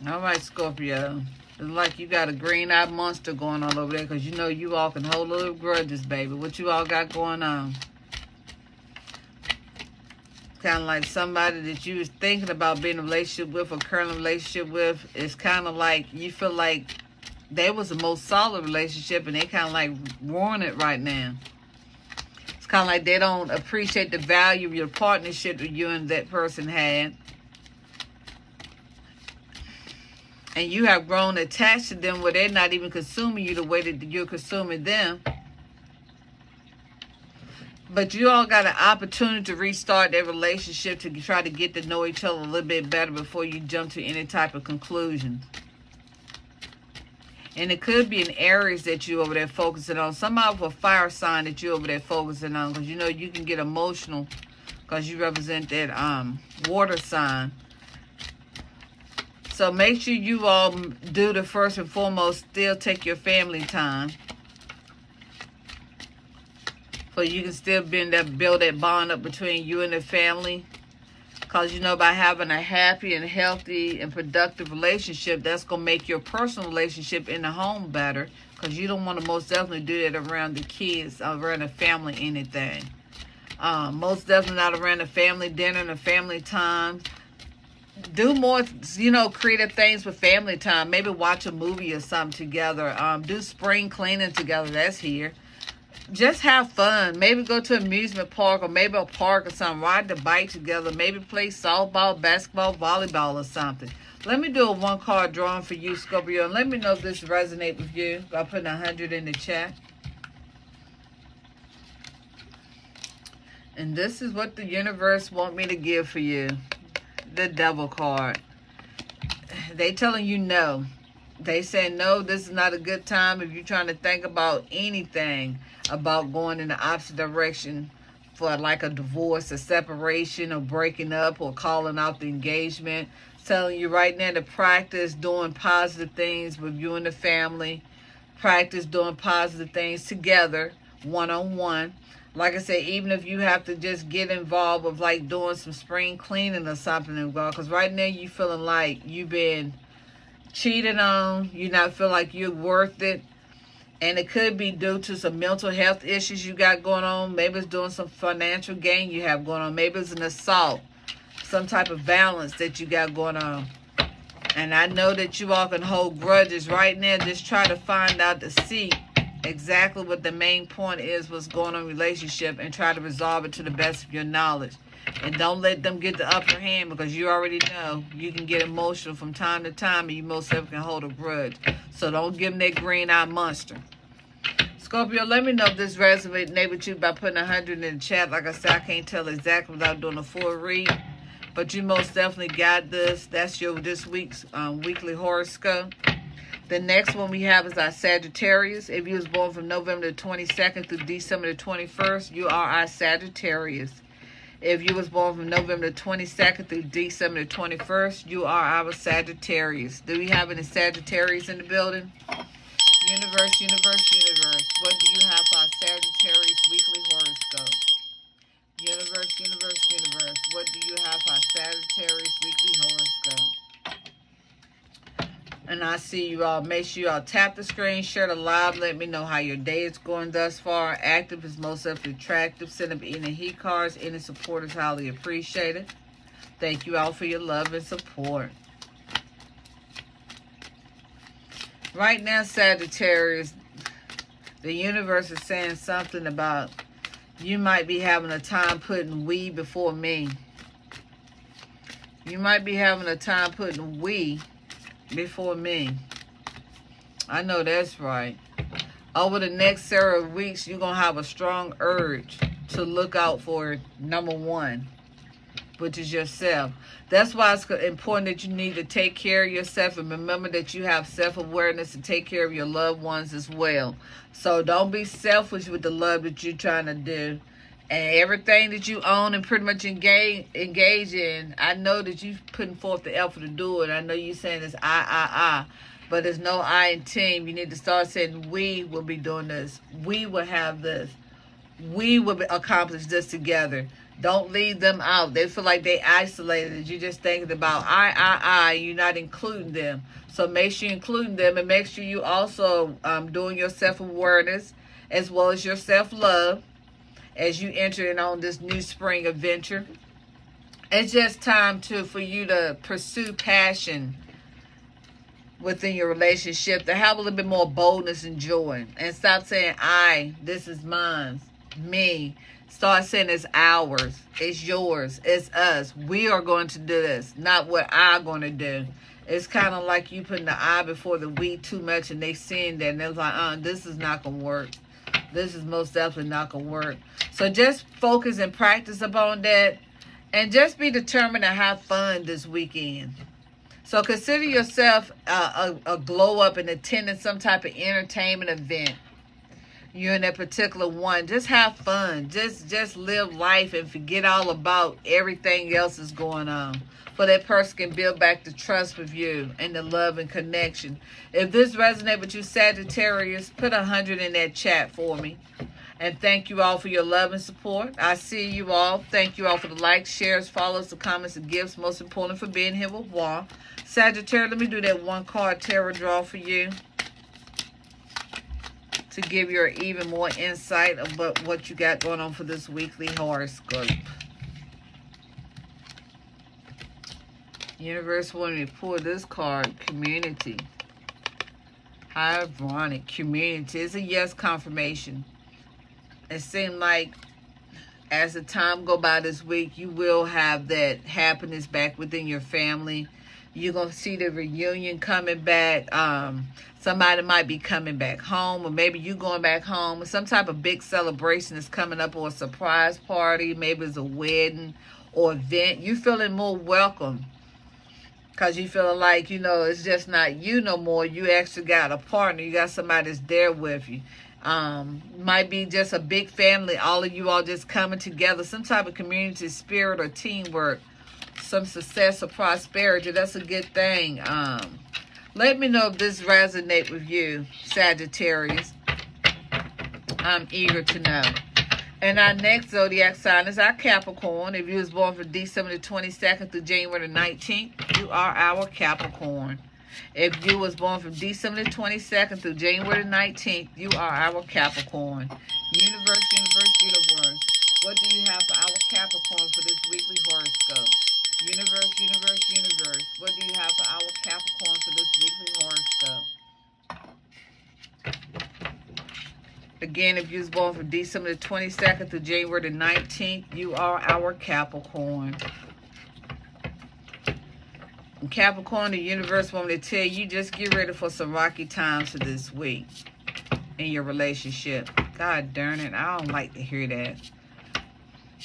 All right, Scorpio. It's like you got a green-eyed monster going on over there, because you know you all can hold little grudges, baby. What you all got going on? Kind of like somebody that you was thinking about being in a relationship with or currently relationship with. It's kind of like you feel like they was the most solid relationship and they kind of like ruin it right now. It's kind of like they don't appreciate the value of your partnership that you and that person had. And you have grown attached to them where they're not even consuming you the way that you're consuming them. But you all got an opportunity to restart their relationship, to try to get to know each other a little bit better before you jump to any type of conclusion. And it could be an Aries that you over there focusing on. Somebody with a fire sign that you over there focusing on. Because you know you can get emotional because you represent that water sign. So make sure you all do the first and foremost, still take your family time. So you can still build that bond up between you and the family. Because, you know, by having a happy and healthy and productive relationship, that's going to make your personal relationship in the home better. Because you don't want to most definitely do that around the kids, around the family, anything. Most definitely not around the family dinner and the family time. Do more, you know, creative things with family time. Maybe watch a movie or something together. Do spring cleaning together. That's here. Just have fun. Maybe go to an amusement park or maybe a park or something. Ride the bike together. Maybe play softball, basketball, volleyball or something. Let me do a one-card drawing for you, Scorpio. And let me know if this resonates with you by putting 100 in the chat. And this is what the universe want me to give for you. The Devil card. They telling you no. They say no, this is not a good time if you're trying to think about anything about going in the opposite direction for like a divorce, a separation, or breaking up, or calling out the engagement. It's telling you right now to practice doing positive things with you and the family. Practice doing positive things together, one-on-one. Like I said, even if you have to just get involved with like doing some spring cleaning or something, because right now you feeling like you've been cheated on, you not feel like you're worth it, and it could be due to some mental health issues you got going on. Maybe it's doing some financial gain you have going on. Maybe it's an assault, some type of balance that you got going on. And I know that you all can hold grudges right now. Just try to find out to see exactly what the main point is, what's going on in the relationship, and try to resolve it to the best of your knowledge. And don't let them get the upper hand, because you already know you can get emotional from time to time, and you most certainly can hold a grudge. So don't give them that green-eyed monster. Scorpio, let me know if this resonates with you by putting 100 in the chat. Like I said, I can't tell exactly without doing a full read, but you most definitely got this. That's your this week's weekly horoscope. The next one we have is our Sagittarius. If you was born from November the 22nd through December the 21st, you are our Sagittarius. If you was born from November the 22nd through December the 21st, you are our Sagittarius. Do we have any Sagittarius in the building? Universe, universe, universe. What do you have for our Sagittarius weekly horoscope? Universe, universe, universe. What do you have for our Sagittarius weekly horoscope? And I see you all. Make sure you all tap the screen, share the live. Let me know how your day is going thus far. Active is most attractive. Send up any heat cards. Any support is highly appreciated. Thank you all for your love and support. Right now, Sagittarius, the universe is saying something about you might be having a time putting we before me. You might be having a time putting we before me. I know that's right. Over the next several weeks, you're going to have a strong urge to look out for number one, which is yourself. That's why it's important that you need to take care of yourself, and remember that you have self-awareness to take care of your loved ones as well. So don't be selfish with the love that you're trying to do. And everything that you own and pretty much engage in, I know that you're putting forth the effort to do it. I know you're saying it's I. But there's no I in team. You need to start saying we will be doing this. We will have this. We will accomplish this together. Don't leave them out. They feel like they isolated. You're just thinking about I. You're not including them. So make sure you're including them, and make sure you also doing your self-awareness as well as your self-love as you enter in on this new spring adventure. It's just time for you to pursue passion within your relationship, to have a little bit more boldness and joy, and stop saying I, this is mine, me. Start saying it's ours, it's yours, it's us. We are going to do this, not what I'm going to do. It's kind of like you putting the eye before the wheat too much, and they seeing that, and they're like, this is not going to work. This is most definitely not going to work. So just focus and practice upon that, and just be determined to have fun this weekend. So consider yourself a glow up and attending some type of entertainment event. You're in that particular one. Just have fun. Just live life and forget all about everything else is going on. For that person can build back the trust with you and the love and connection. If this resonates with you, Sagittarius, put 100 in that chat for me. And thank you all for your love and support. I see you all. Thank you all for the likes, shares, follows, the comments, and gifts. Most important for being here with Juan. Sagittarius, let me do that one card tarot draw for you, to give you even more insight about what you got going on for this weekly horoscope. Universe wanted me to pull this card, community. How ironic, community. It's a yes confirmation. It seemed like as the time go by this week, you will have that happiness back within your family. You're going to see the reunion coming back. Somebody might be coming back home, or maybe you going back home. Some type of big celebration is coming up, or a surprise party. Maybe it's a wedding or event. You feeling more welcome because you feeling like, it's just not you no more. You actually got a partner. You got somebody that's there with you. Might be just a big family. All of you all just coming together. Some type of community spirit or teamwork. Some success or prosperity. That's a good thing. Let me know if this resonates with you, Sagittarius. I'm eager to know. And our next zodiac sign is our Capricorn. If you was born from December the 22nd through January the 19th, you are our Capricorn. If you was born from December the 22nd through January the 19th, you are our Capricorn. Universe, universe, universe. What do you have for our Capricorn for this weekly horoscope? Universe, universe, universe. What do you have for our Capricorn for this weekly horoscope? Again, if you was born from December the 22nd to January the 19th, you are our Capricorn. And Capricorn, the universe want me to tell you, just get ready for some rocky times for this week in your relationship. God darn it, I don't like to hear that.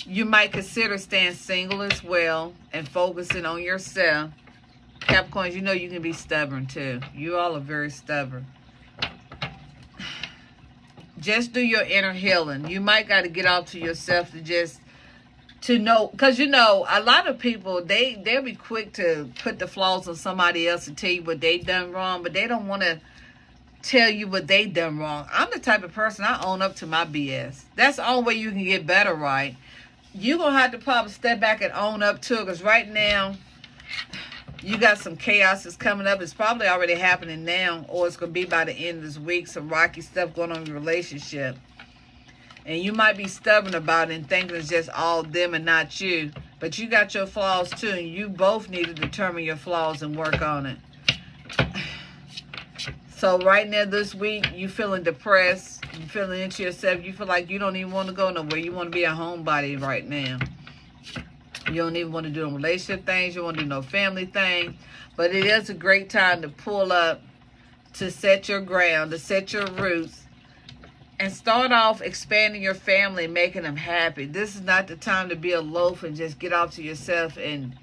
You might consider staying single as well and focusing on yourself. Capricorns, you can be stubborn too. You all are very stubborn. Just do your inner healing. You might got to get out to yourself to know, because a lot of people, they'll be quick to put the flaws on somebody else and tell you what they done wrong, but they don't want to tell you what they done wrong. I'm the type of person, I own up to my BS. That's the only way you can get better, right? You're going to have to probably step back and own up to it, because right now, you got some chaos that's coming up. It's probably already happening now, or it's going to be by the end of this week. Some rocky stuff going on in your relationship. And you might be stubborn about it and thinking it's just all them and not you. But you got your flaws too, and you both need to determine your flaws and work on it. So right now this week, you feeling depressed. You feeling into yourself. You feel like you don't even want to go nowhere. You want to be a homebody right now. You don't even want to do no relationship things. You don't want to do no family things. But it is a great time to pull up, to set your ground, to set your roots, and start off expanding your family and making them happy. This is not the time to be a loaf and just get off to yourself and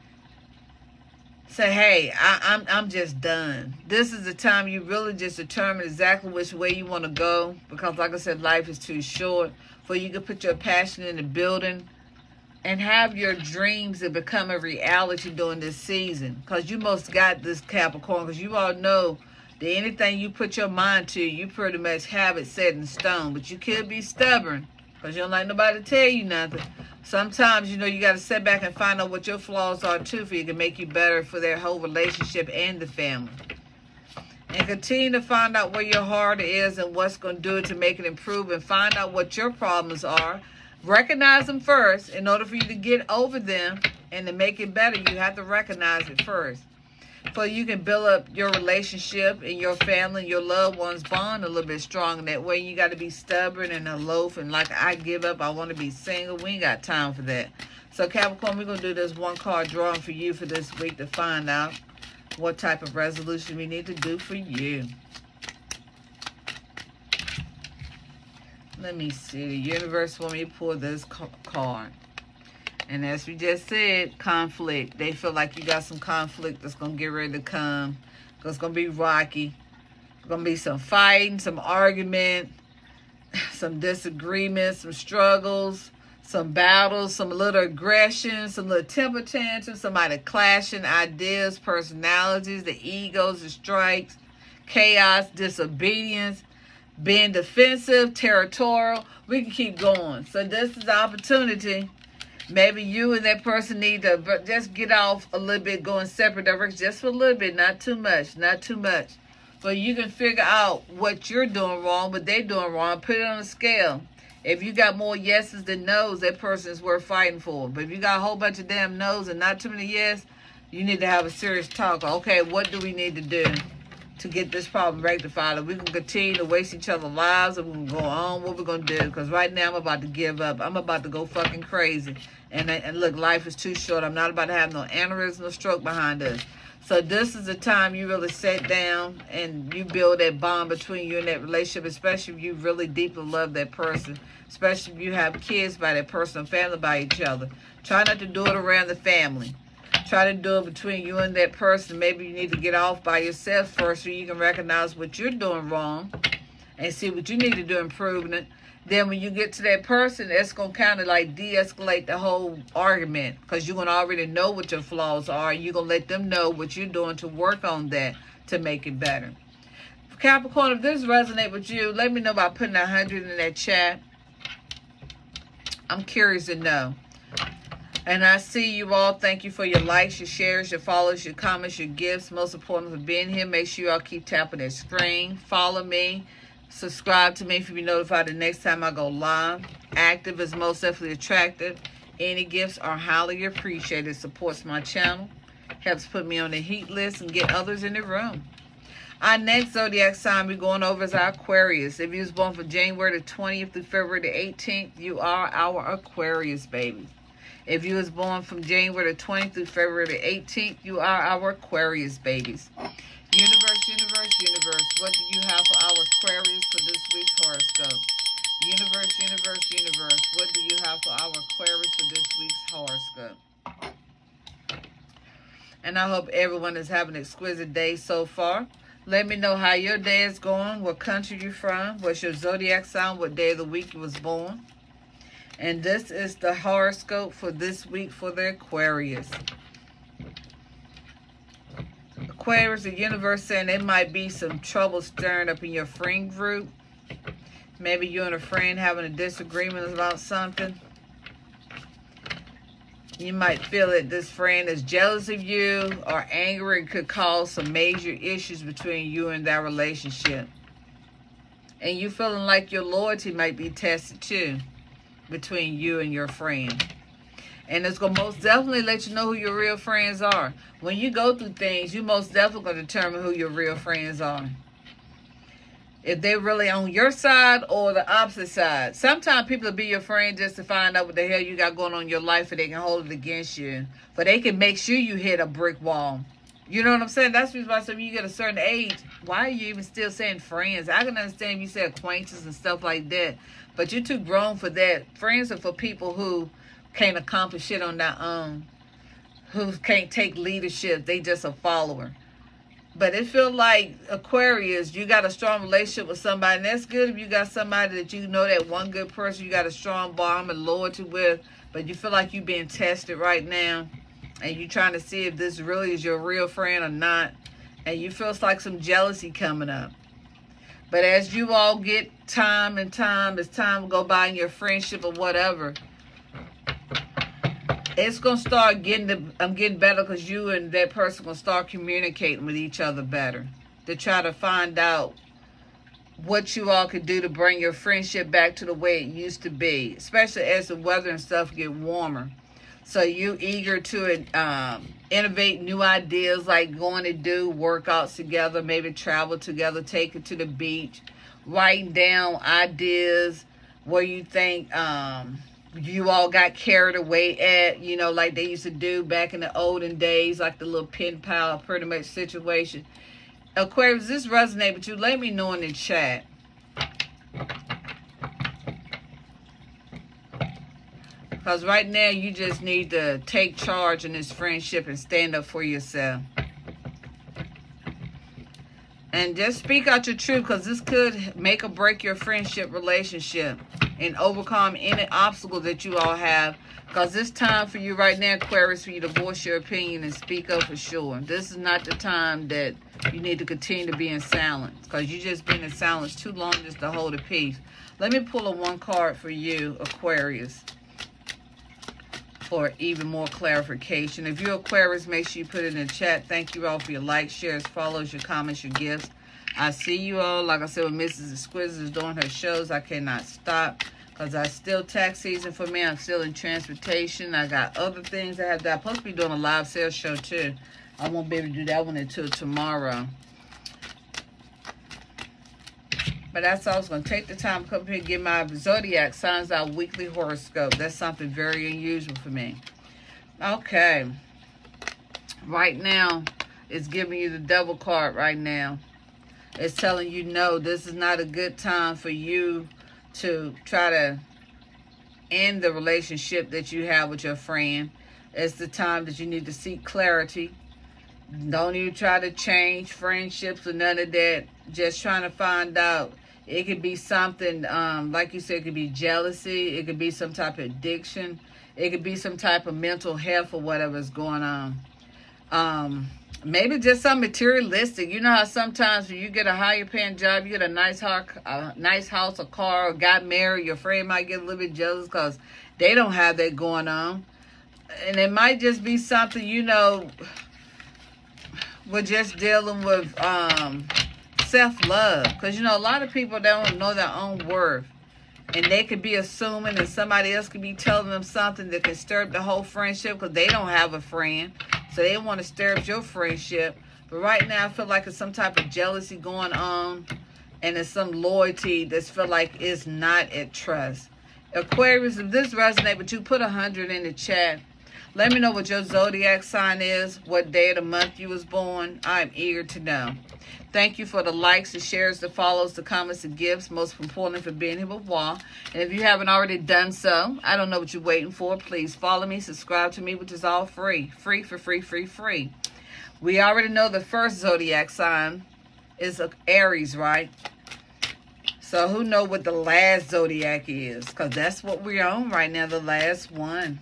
say, hey, I'm just done. This is the time you really just determine exactly which way you want to go. Because like I said, life is too short for you to put your passion in the building and have your dreams to become a reality during this season. Because you most got this, Capricorn, because you all know that anything you put your mind to, you pretty much have it set in stone. But you could be stubborn because you don't like nobody to tell you nothing. Sometimes, you got to sit back and find out what your flaws are too, for you can make you better for their whole relationship and the family. And continue to find out where your heart is and what's going to do it to make it improve, and find out what your problems are. Recognize them first. In order for you to get over them and to make it better, you have to recognize it first. So you can build up your relationship and your family and your loved ones bond a little bit stronger. That way you got to be stubborn and a loaf and like, I give up, I want to be single. We ain't got time for that. So Capricorn, we're going to do this one card drawing for you for this week to find out what type of resolution we need to do for you. Let me see. The universe want me to pull this card. And as we just said, conflict. They feel like you got some conflict that's going to get ready to come. It's going to be rocky. There's going to be some fighting, some argument, some disagreements, some struggles, some battles, some little aggression, some little temper tantrums, somebody clashing ideas, personalities, the egos, the strikes, chaos, disobedience, being defensive, territorial. We can keep going. So this is the opportunity. Maybe you and that person need to just get off a little bit, go in separate directions, just for a little bit, not too much, not too much. But you can figure out what you're doing wrong, what they're doing wrong, put it on a scale. If you got more yeses than nos, that person is worth fighting for. But if you got a whole bunch of damn nos and not too many yes, you need to have a serious talk. Okay, what do we need to do to get this problem rectified? Or we can continue to waste each other's lives, or we can go on, what we're going to do? Because right now I'm about to give up. I'm about to go fucking crazy. And look, life is too short. I'm not about to have no aneurysm or stroke behind us. So this is the time you really sit down and you build that bond between you and that relationship, especially if you really deeply love that person, especially if you have kids by that person or family by each other. Try not to do it around the family. Try to do it between you and that person. Maybe you need to get off by yourself first so you can recognize what you're doing wrong and see what you need to do improving it. Then when you get to that person, it's going to kind of like de-escalate the whole argument, because you're going to already know what your flaws are. You're going to let them know what you're doing to work on that to make it better. Capricorn, if this resonates with you, let me know by putting 100 in that chat. I'm curious to know. And I see you all. Thank you for your likes, your shares, your follows, your comments, your gifts. Most important for being here. Make sure you all keep tapping that screen. Follow me. Subscribe to me if you be notified the next time I go live. Active is most definitely attractive. Any gifts are highly appreciated. Supports my channel. Helps put me on the heat list and get others in the room. Our next zodiac sign we're going over is our Aquarius. If you was born from January the 20th through February the 18th, you are our Aquarius baby. If you was born from January the 20th through February the 18th, you are our Aquarius babies. Universe, universe, universe, what do you have for our Aquarius for this week's horoscope? Universe, universe, universe, what do you have for our Aquarius for this week's horoscope? And I hope everyone is having an exquisite day so far. Let me know how your day is going, what country you're from, what's your zodiac sign, what day of the week you was born. And this is the horoscope for this week for the Aquarius. Aquarius, the universe saying there might be some trouble stirring up in your friend group. Maybe you and a friend having a disagreement about something. You might feel that this friend is jealous of you or angry and could cause some major issues between you and that relationship. And you feeling like your loyalty might be tested too between you and your friend. And it's going to most definitely let you know who your real friends are. When you go through things, you most definitely going to determine who your real friends are. If they're really on your side or the opposite side. Sometimes people will be your friend just to find out what the hell you got going on in your life and they can hold it against you. But they can make sure you hit a brick wall. You know what I'm saying? That's why when you get a certain age, why are you even still saying friends? I can understand if you say acquaintances and stuff like that. But you're too grown for that. Friends are for people who can't accomplish shit on their own, who can't take leadership. They just a follower. But it feels like Aquarius, you got a strong relationship with somebody, and that's good if you got somebody that you know, that one good person you got a strong bond and loyalty with, but you feel like you're being tested right now, and you're trying to see if this really is your real friend or not, and you feel like some jealousy coming up. But as you all get time, as time go by in your friendship or whatever, it's going to start getting better, because you and that person going to start communicating with each other better to try to find out what you all could do to bring your friendship back to the way it used to be, especially as the weather and stuff get warmer. So you eager to innovate new ideas, like going to do workouts together, maybe travel together, take it to the beach, writing down ideas where you think you all got carried away at, you know, like they used to do back in the olden days, like the little pen pal pretty much situation. Aquarius, this resonate with you? Let me know in the chat. Because right now, you just need to take charge in this friendship and stand up for yourself. And just speak out your truth, because this could make or break your friendship relationship and overcome any obstacle that you all have. Because it's time for you right now, Aquarius, for you to voice your opinion and speak up for sure. This is not the time that you need to continue to be in silence, because you just been in silence too long just to hold a peace. Let me pull a one card for you, Aquarius, for even more clarification. If you're Aquarius, make sure you put it in the chat. Thank you all for your likes, shares, follows, your comments, your gifts. I see you all. Like I said, when Mrs. Exquisite is doing her shows, I cannot stop, because I still tax season for me. I'm still in transportation. I got other things I have to. I'm supposed to be doing a live sales show too. I won't be able to do that one until tomorrow. But that's all. I was going to take the time to come here and give my Zodiac signs out weekly horoscope. That's something very unusual for me. Okay. Right now, it's giving you the devil card right now. It's telling you, no, this is not a good time for you to try to end the relationship that you have with your friend. It's the time that you need to seek clarity. Don't even try to change friendships or none of that. Just trying to find out. It could be something, like you said, it could be jealousy. It could be some type of addiction. It could be some type of mental health or whatever's going on. Maybe just some materialistic. You know how sometimes when you get a higher paying job, you get a nice house, a car, or got married, your friend might get a little bit jealous because they don't have that going on. And it might just be something, you know, we're just dealing with self-love. Because, you know, a lot of people don't know their own worth. And they could be assuming that somebody else could be telling them something that can stir up the whole friendship because they don't have a friend. So they want to stir up your friendship. But right now, I feel like it's some type of jealousy going on. And there's some loyalty that feel like it's not at trust. Aquarius, if this resonates with you, put 100 in the chat. Let me know what your zodiac sign is, what day of the month you was born. I'm eager to know. Thank you for the likes, the shares, the follows, the comments, the gifts. Most importantly, for being here with Wall. And if you haven't already done so, I don't know what you're waiting for. Please follow me, subscribe to me, which is all free. Free for free, free, free. We already know the first zodiac sign is Aries, right? So who knows what the last zodiac is? Because that's what we're on right now, the last one.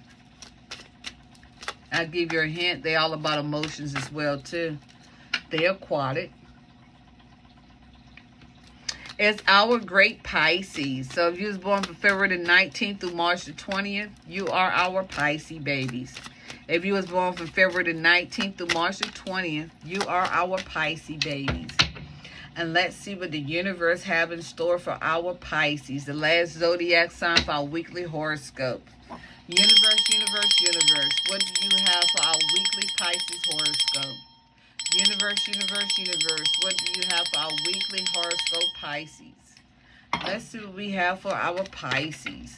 I'll give you a hint. They're all about emotions as well, too. They're aquatic. It's our great Pisces. So if you was born from February the 19th through March the 20th, you are our Pisces babies. If you was born from February the 19th through March the 20th, you are our Pisces babies. And let's see what the universe have in store for our Pisces, the last zodiac sign for our weekly horoscope. Universe, universe, universe, what do you have for our weekly Pisces horoscope? Universe, universe, universe, what do you have for our weekly horoscope Pisces? Let's see what we have for our Pisces.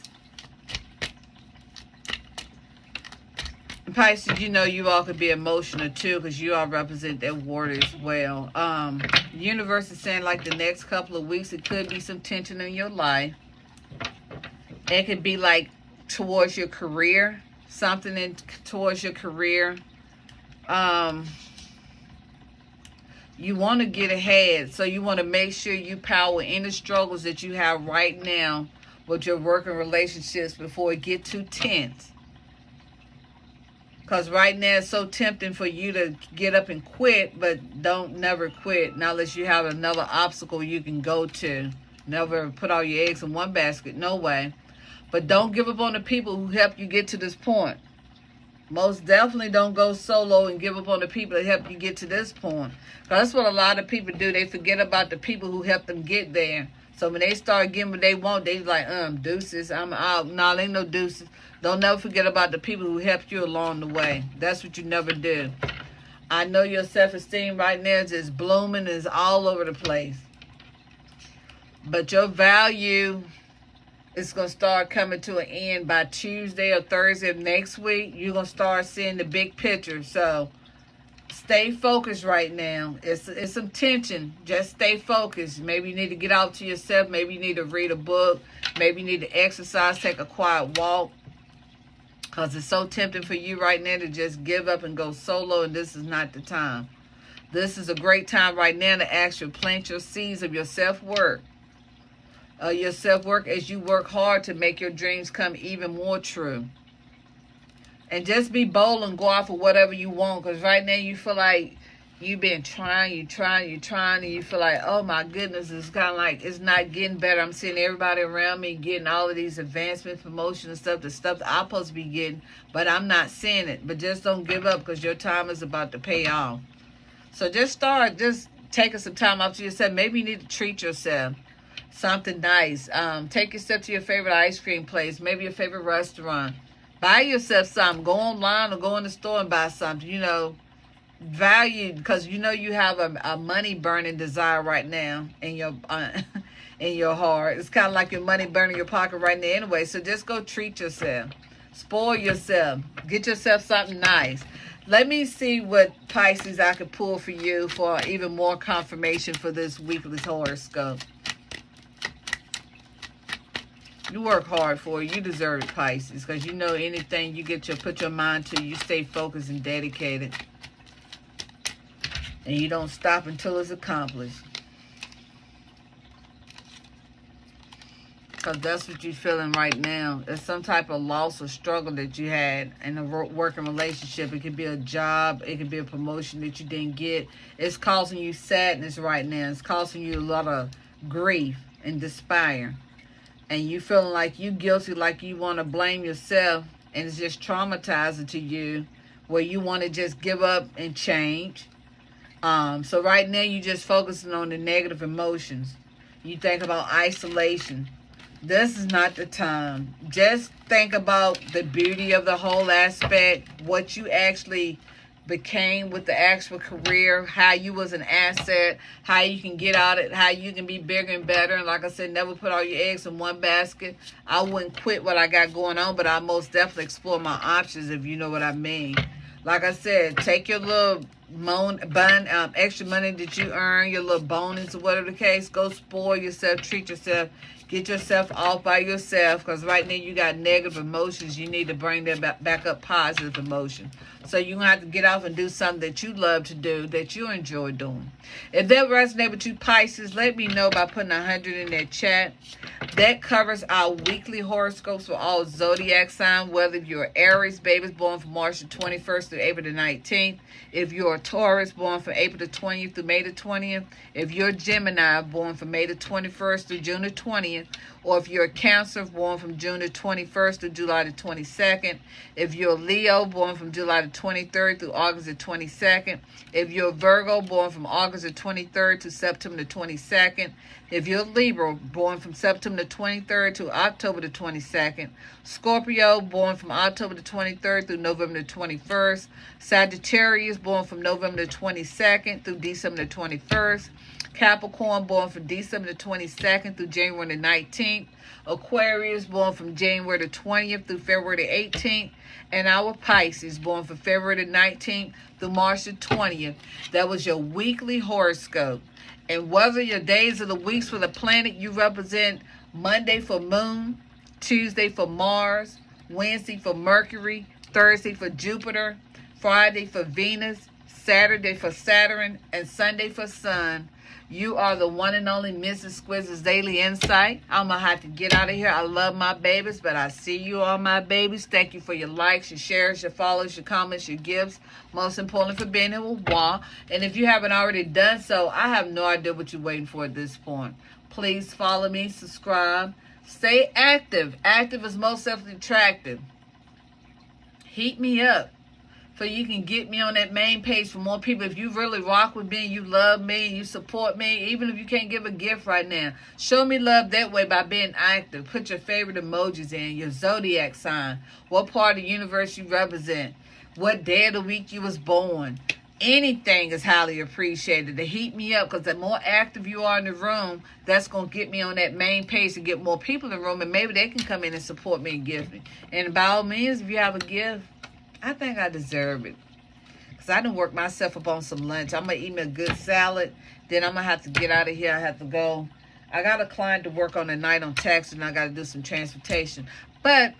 Pisces, you know you all could be emotional too, because you all represent that water as well. The universe is saying like the next couple of weeks, it could be some tension in your life. It could be like towards your career, something towards your career. You want to get ahead, so you want to make sure you power any struggles that you have right now with your working relationships before it get too tense. Because right now it's so tempting for you to get up and quit, but don't never quit, not unless you have another obstacle you can go to. Never put all your eggs in one basket, no way. But don't give up on the people who helped you get to this point. Most definitely don't go solo and give up on the people that helped you get to this point. Because that's what a lot of people do. They forget about the people who helped them get there. So when they start getting what they want, they like, deuces, I'm out. No, ain't no deuces. Don't never forget about the people who helped you along the way. That's what you never do. I know your self-esteem right now is just blooming, is all over the place. But your value It's going to start coming to an end by Tuesday or Thursday of next week. You're going to start seeing the big picture. So stay focused right now. It's some tension. Just stay focused. Maybe you need to get out to yourself. Maybe you need to read a book. Maybe you need to exercise, take a quiet walk. Because it's so tempting for you right now to just give up and go solo, and this is not the time. This is a great time right now to actually plant your seeds of your self-worth. Your self-worth as you work hard to make your dreams come even more true. And just be bold and go out for whatever you want. Because right now you feel like you've been trying, and you feel like, oh my goodness, it's kind of like it's not getting better. I'm seeing everybody around me getting all of these advancements, promotion and stuff, the stuff that I'm supposed to be getting, but I'm not seeing it. But just don't give up, because your time is about to pay off. So just taking some time off to yourself. Maybe you need to treat yourself something nice. Take yourself to your favorite ice cream place, maybe your favorite restaurant. Buy yourself something. Go online or go in the store and buy something. You know, value, because you know you have a money burning desire right now in your in your heart. It's kind of like your money burning your pocket right now anyway. So just go treat yourself, spoil yourself, get yourself something nice. Let me see what Pisces I could pull for you for even more confirmation for this weekly horoscope. You work hard for it. You deserve it, Pisces, because you know anything you put your mind to, you stay focused and dedicated. And you don't stop until it's accomplished. Because that's what you're feeling right now. There's some type of loss or struggle that you had in a working relationship. It could be a job. It could be a promotion that you didn't get. It's causing you sadness right now. It's causing you a lot of grief and despair. And you feeling like you guilty, like you want to blame yourself. And it's just traumatizing to you, where you want to just give up and change. So right now you're just focusing on the negative emotions. You think about isolation. This is not the time. Just think about the beauty of the whole aspect, what you actually became with the actual career, how you was an asset, how you can get out it, how you can be bigger and better. And like I said, never put all your eggs in one basket. I wouldn't quit what I got going on, but I most definitely explore my options, if you know what I mean. Like I said, take your little extra money that you earn, your little bonus or whatever the case, go spoil yourself, treat yourself, get yourself off by yourself, because right now you got negative emotions. You need to bring that back up positive emotion. So you're going to have to get off and do something that you love to do, that you enjoy doing. If that resonates with you, Pisces, let me know by putting 100 in that chat. That covers our weekly horoscopes for all zodiac signs, whether you're Aries, babies born from March the 21st through April the 19th. If you're a Taurus, born from April the 20th through May the 20th. If you're a Gemini, born from May the 21st through June the 20th. Or if you're a Cancer, born from June the 21st to July the 22nd. If you're a Leo, born from July the 23rd through August the 22nd. If you're a Virgo, born from August the 23rd to September the 22nd. If you're a Libra, born from September the 23rd to October the 22nd. Scorpio, born from October the 23rd through November the 21st. Sagittarius, born from November the 22nd through December the 21st. Capricorn, born from December the 22nd through January the 19th. Aquarius, born from January the 20th through February the 18th. And our Pisces, born from February the 19th through March the 20th. That was your weekly horoscope. And whether your days of the weeks for the planet, you represent Monday for Moon, Tuesday for Mars, Wednesday for Mercury, Thursday for Jupiter, Friday for Venus, Saturday for Saturn, and Sunday for Sun. You are the one and only Mrs. Squiz's Daily Insight. I'm going to have to get out of here. I love my babies, but I see you all, my babies. Thank you for your likes, your shares, your follows, your comments, your gifts. Most importantly, for being here with WA. And if you haven't already done so, I have no idea what you're waiting for at this point. Please follow me, subscribe. Stay active. Active is most definitely attractive. Heat me up, so you can get me on that main page for more people. If you really rock with me, you love me, you support me, even if you can't give a gift right now, show me love that way by being active. Put your favorite emojis in, your zodiac sign, what part of the universe you represent, what day of the week you was born. anything is highly appreciated to heat me up, because the more active you are in the room, that's going to get me on that main page to get more people in the room, and maybe they can come in and support me and give me. And by all means, if you have a gift, I think I deserve it, because I done worked myself up on some lunch. I'm going to eat me a good salad, then I'm going to have to get out of here. I have to go. I got a client to work on tonight on tax, and I got to do some transportation. But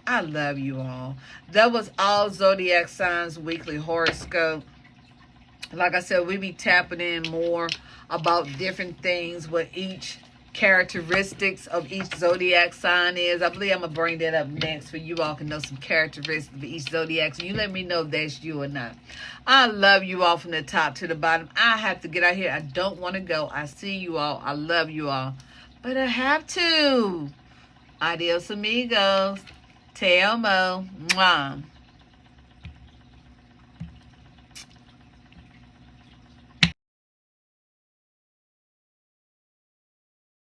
I love you all. That was all Zodiac Signs Weekly Horoscope. Like I said, we be tapping in more about different things, what each characteristics of each zodiac sign is. I believe I'm going to bring that up next, for you all can know some characteristics of each zodiac. So you let me know if that's you or not. I love you all from the top to the bottom. I have to get out here. I don't want to go. I see you all. I love you all. But I have to. Adios, amigos. Te amo. Mwah.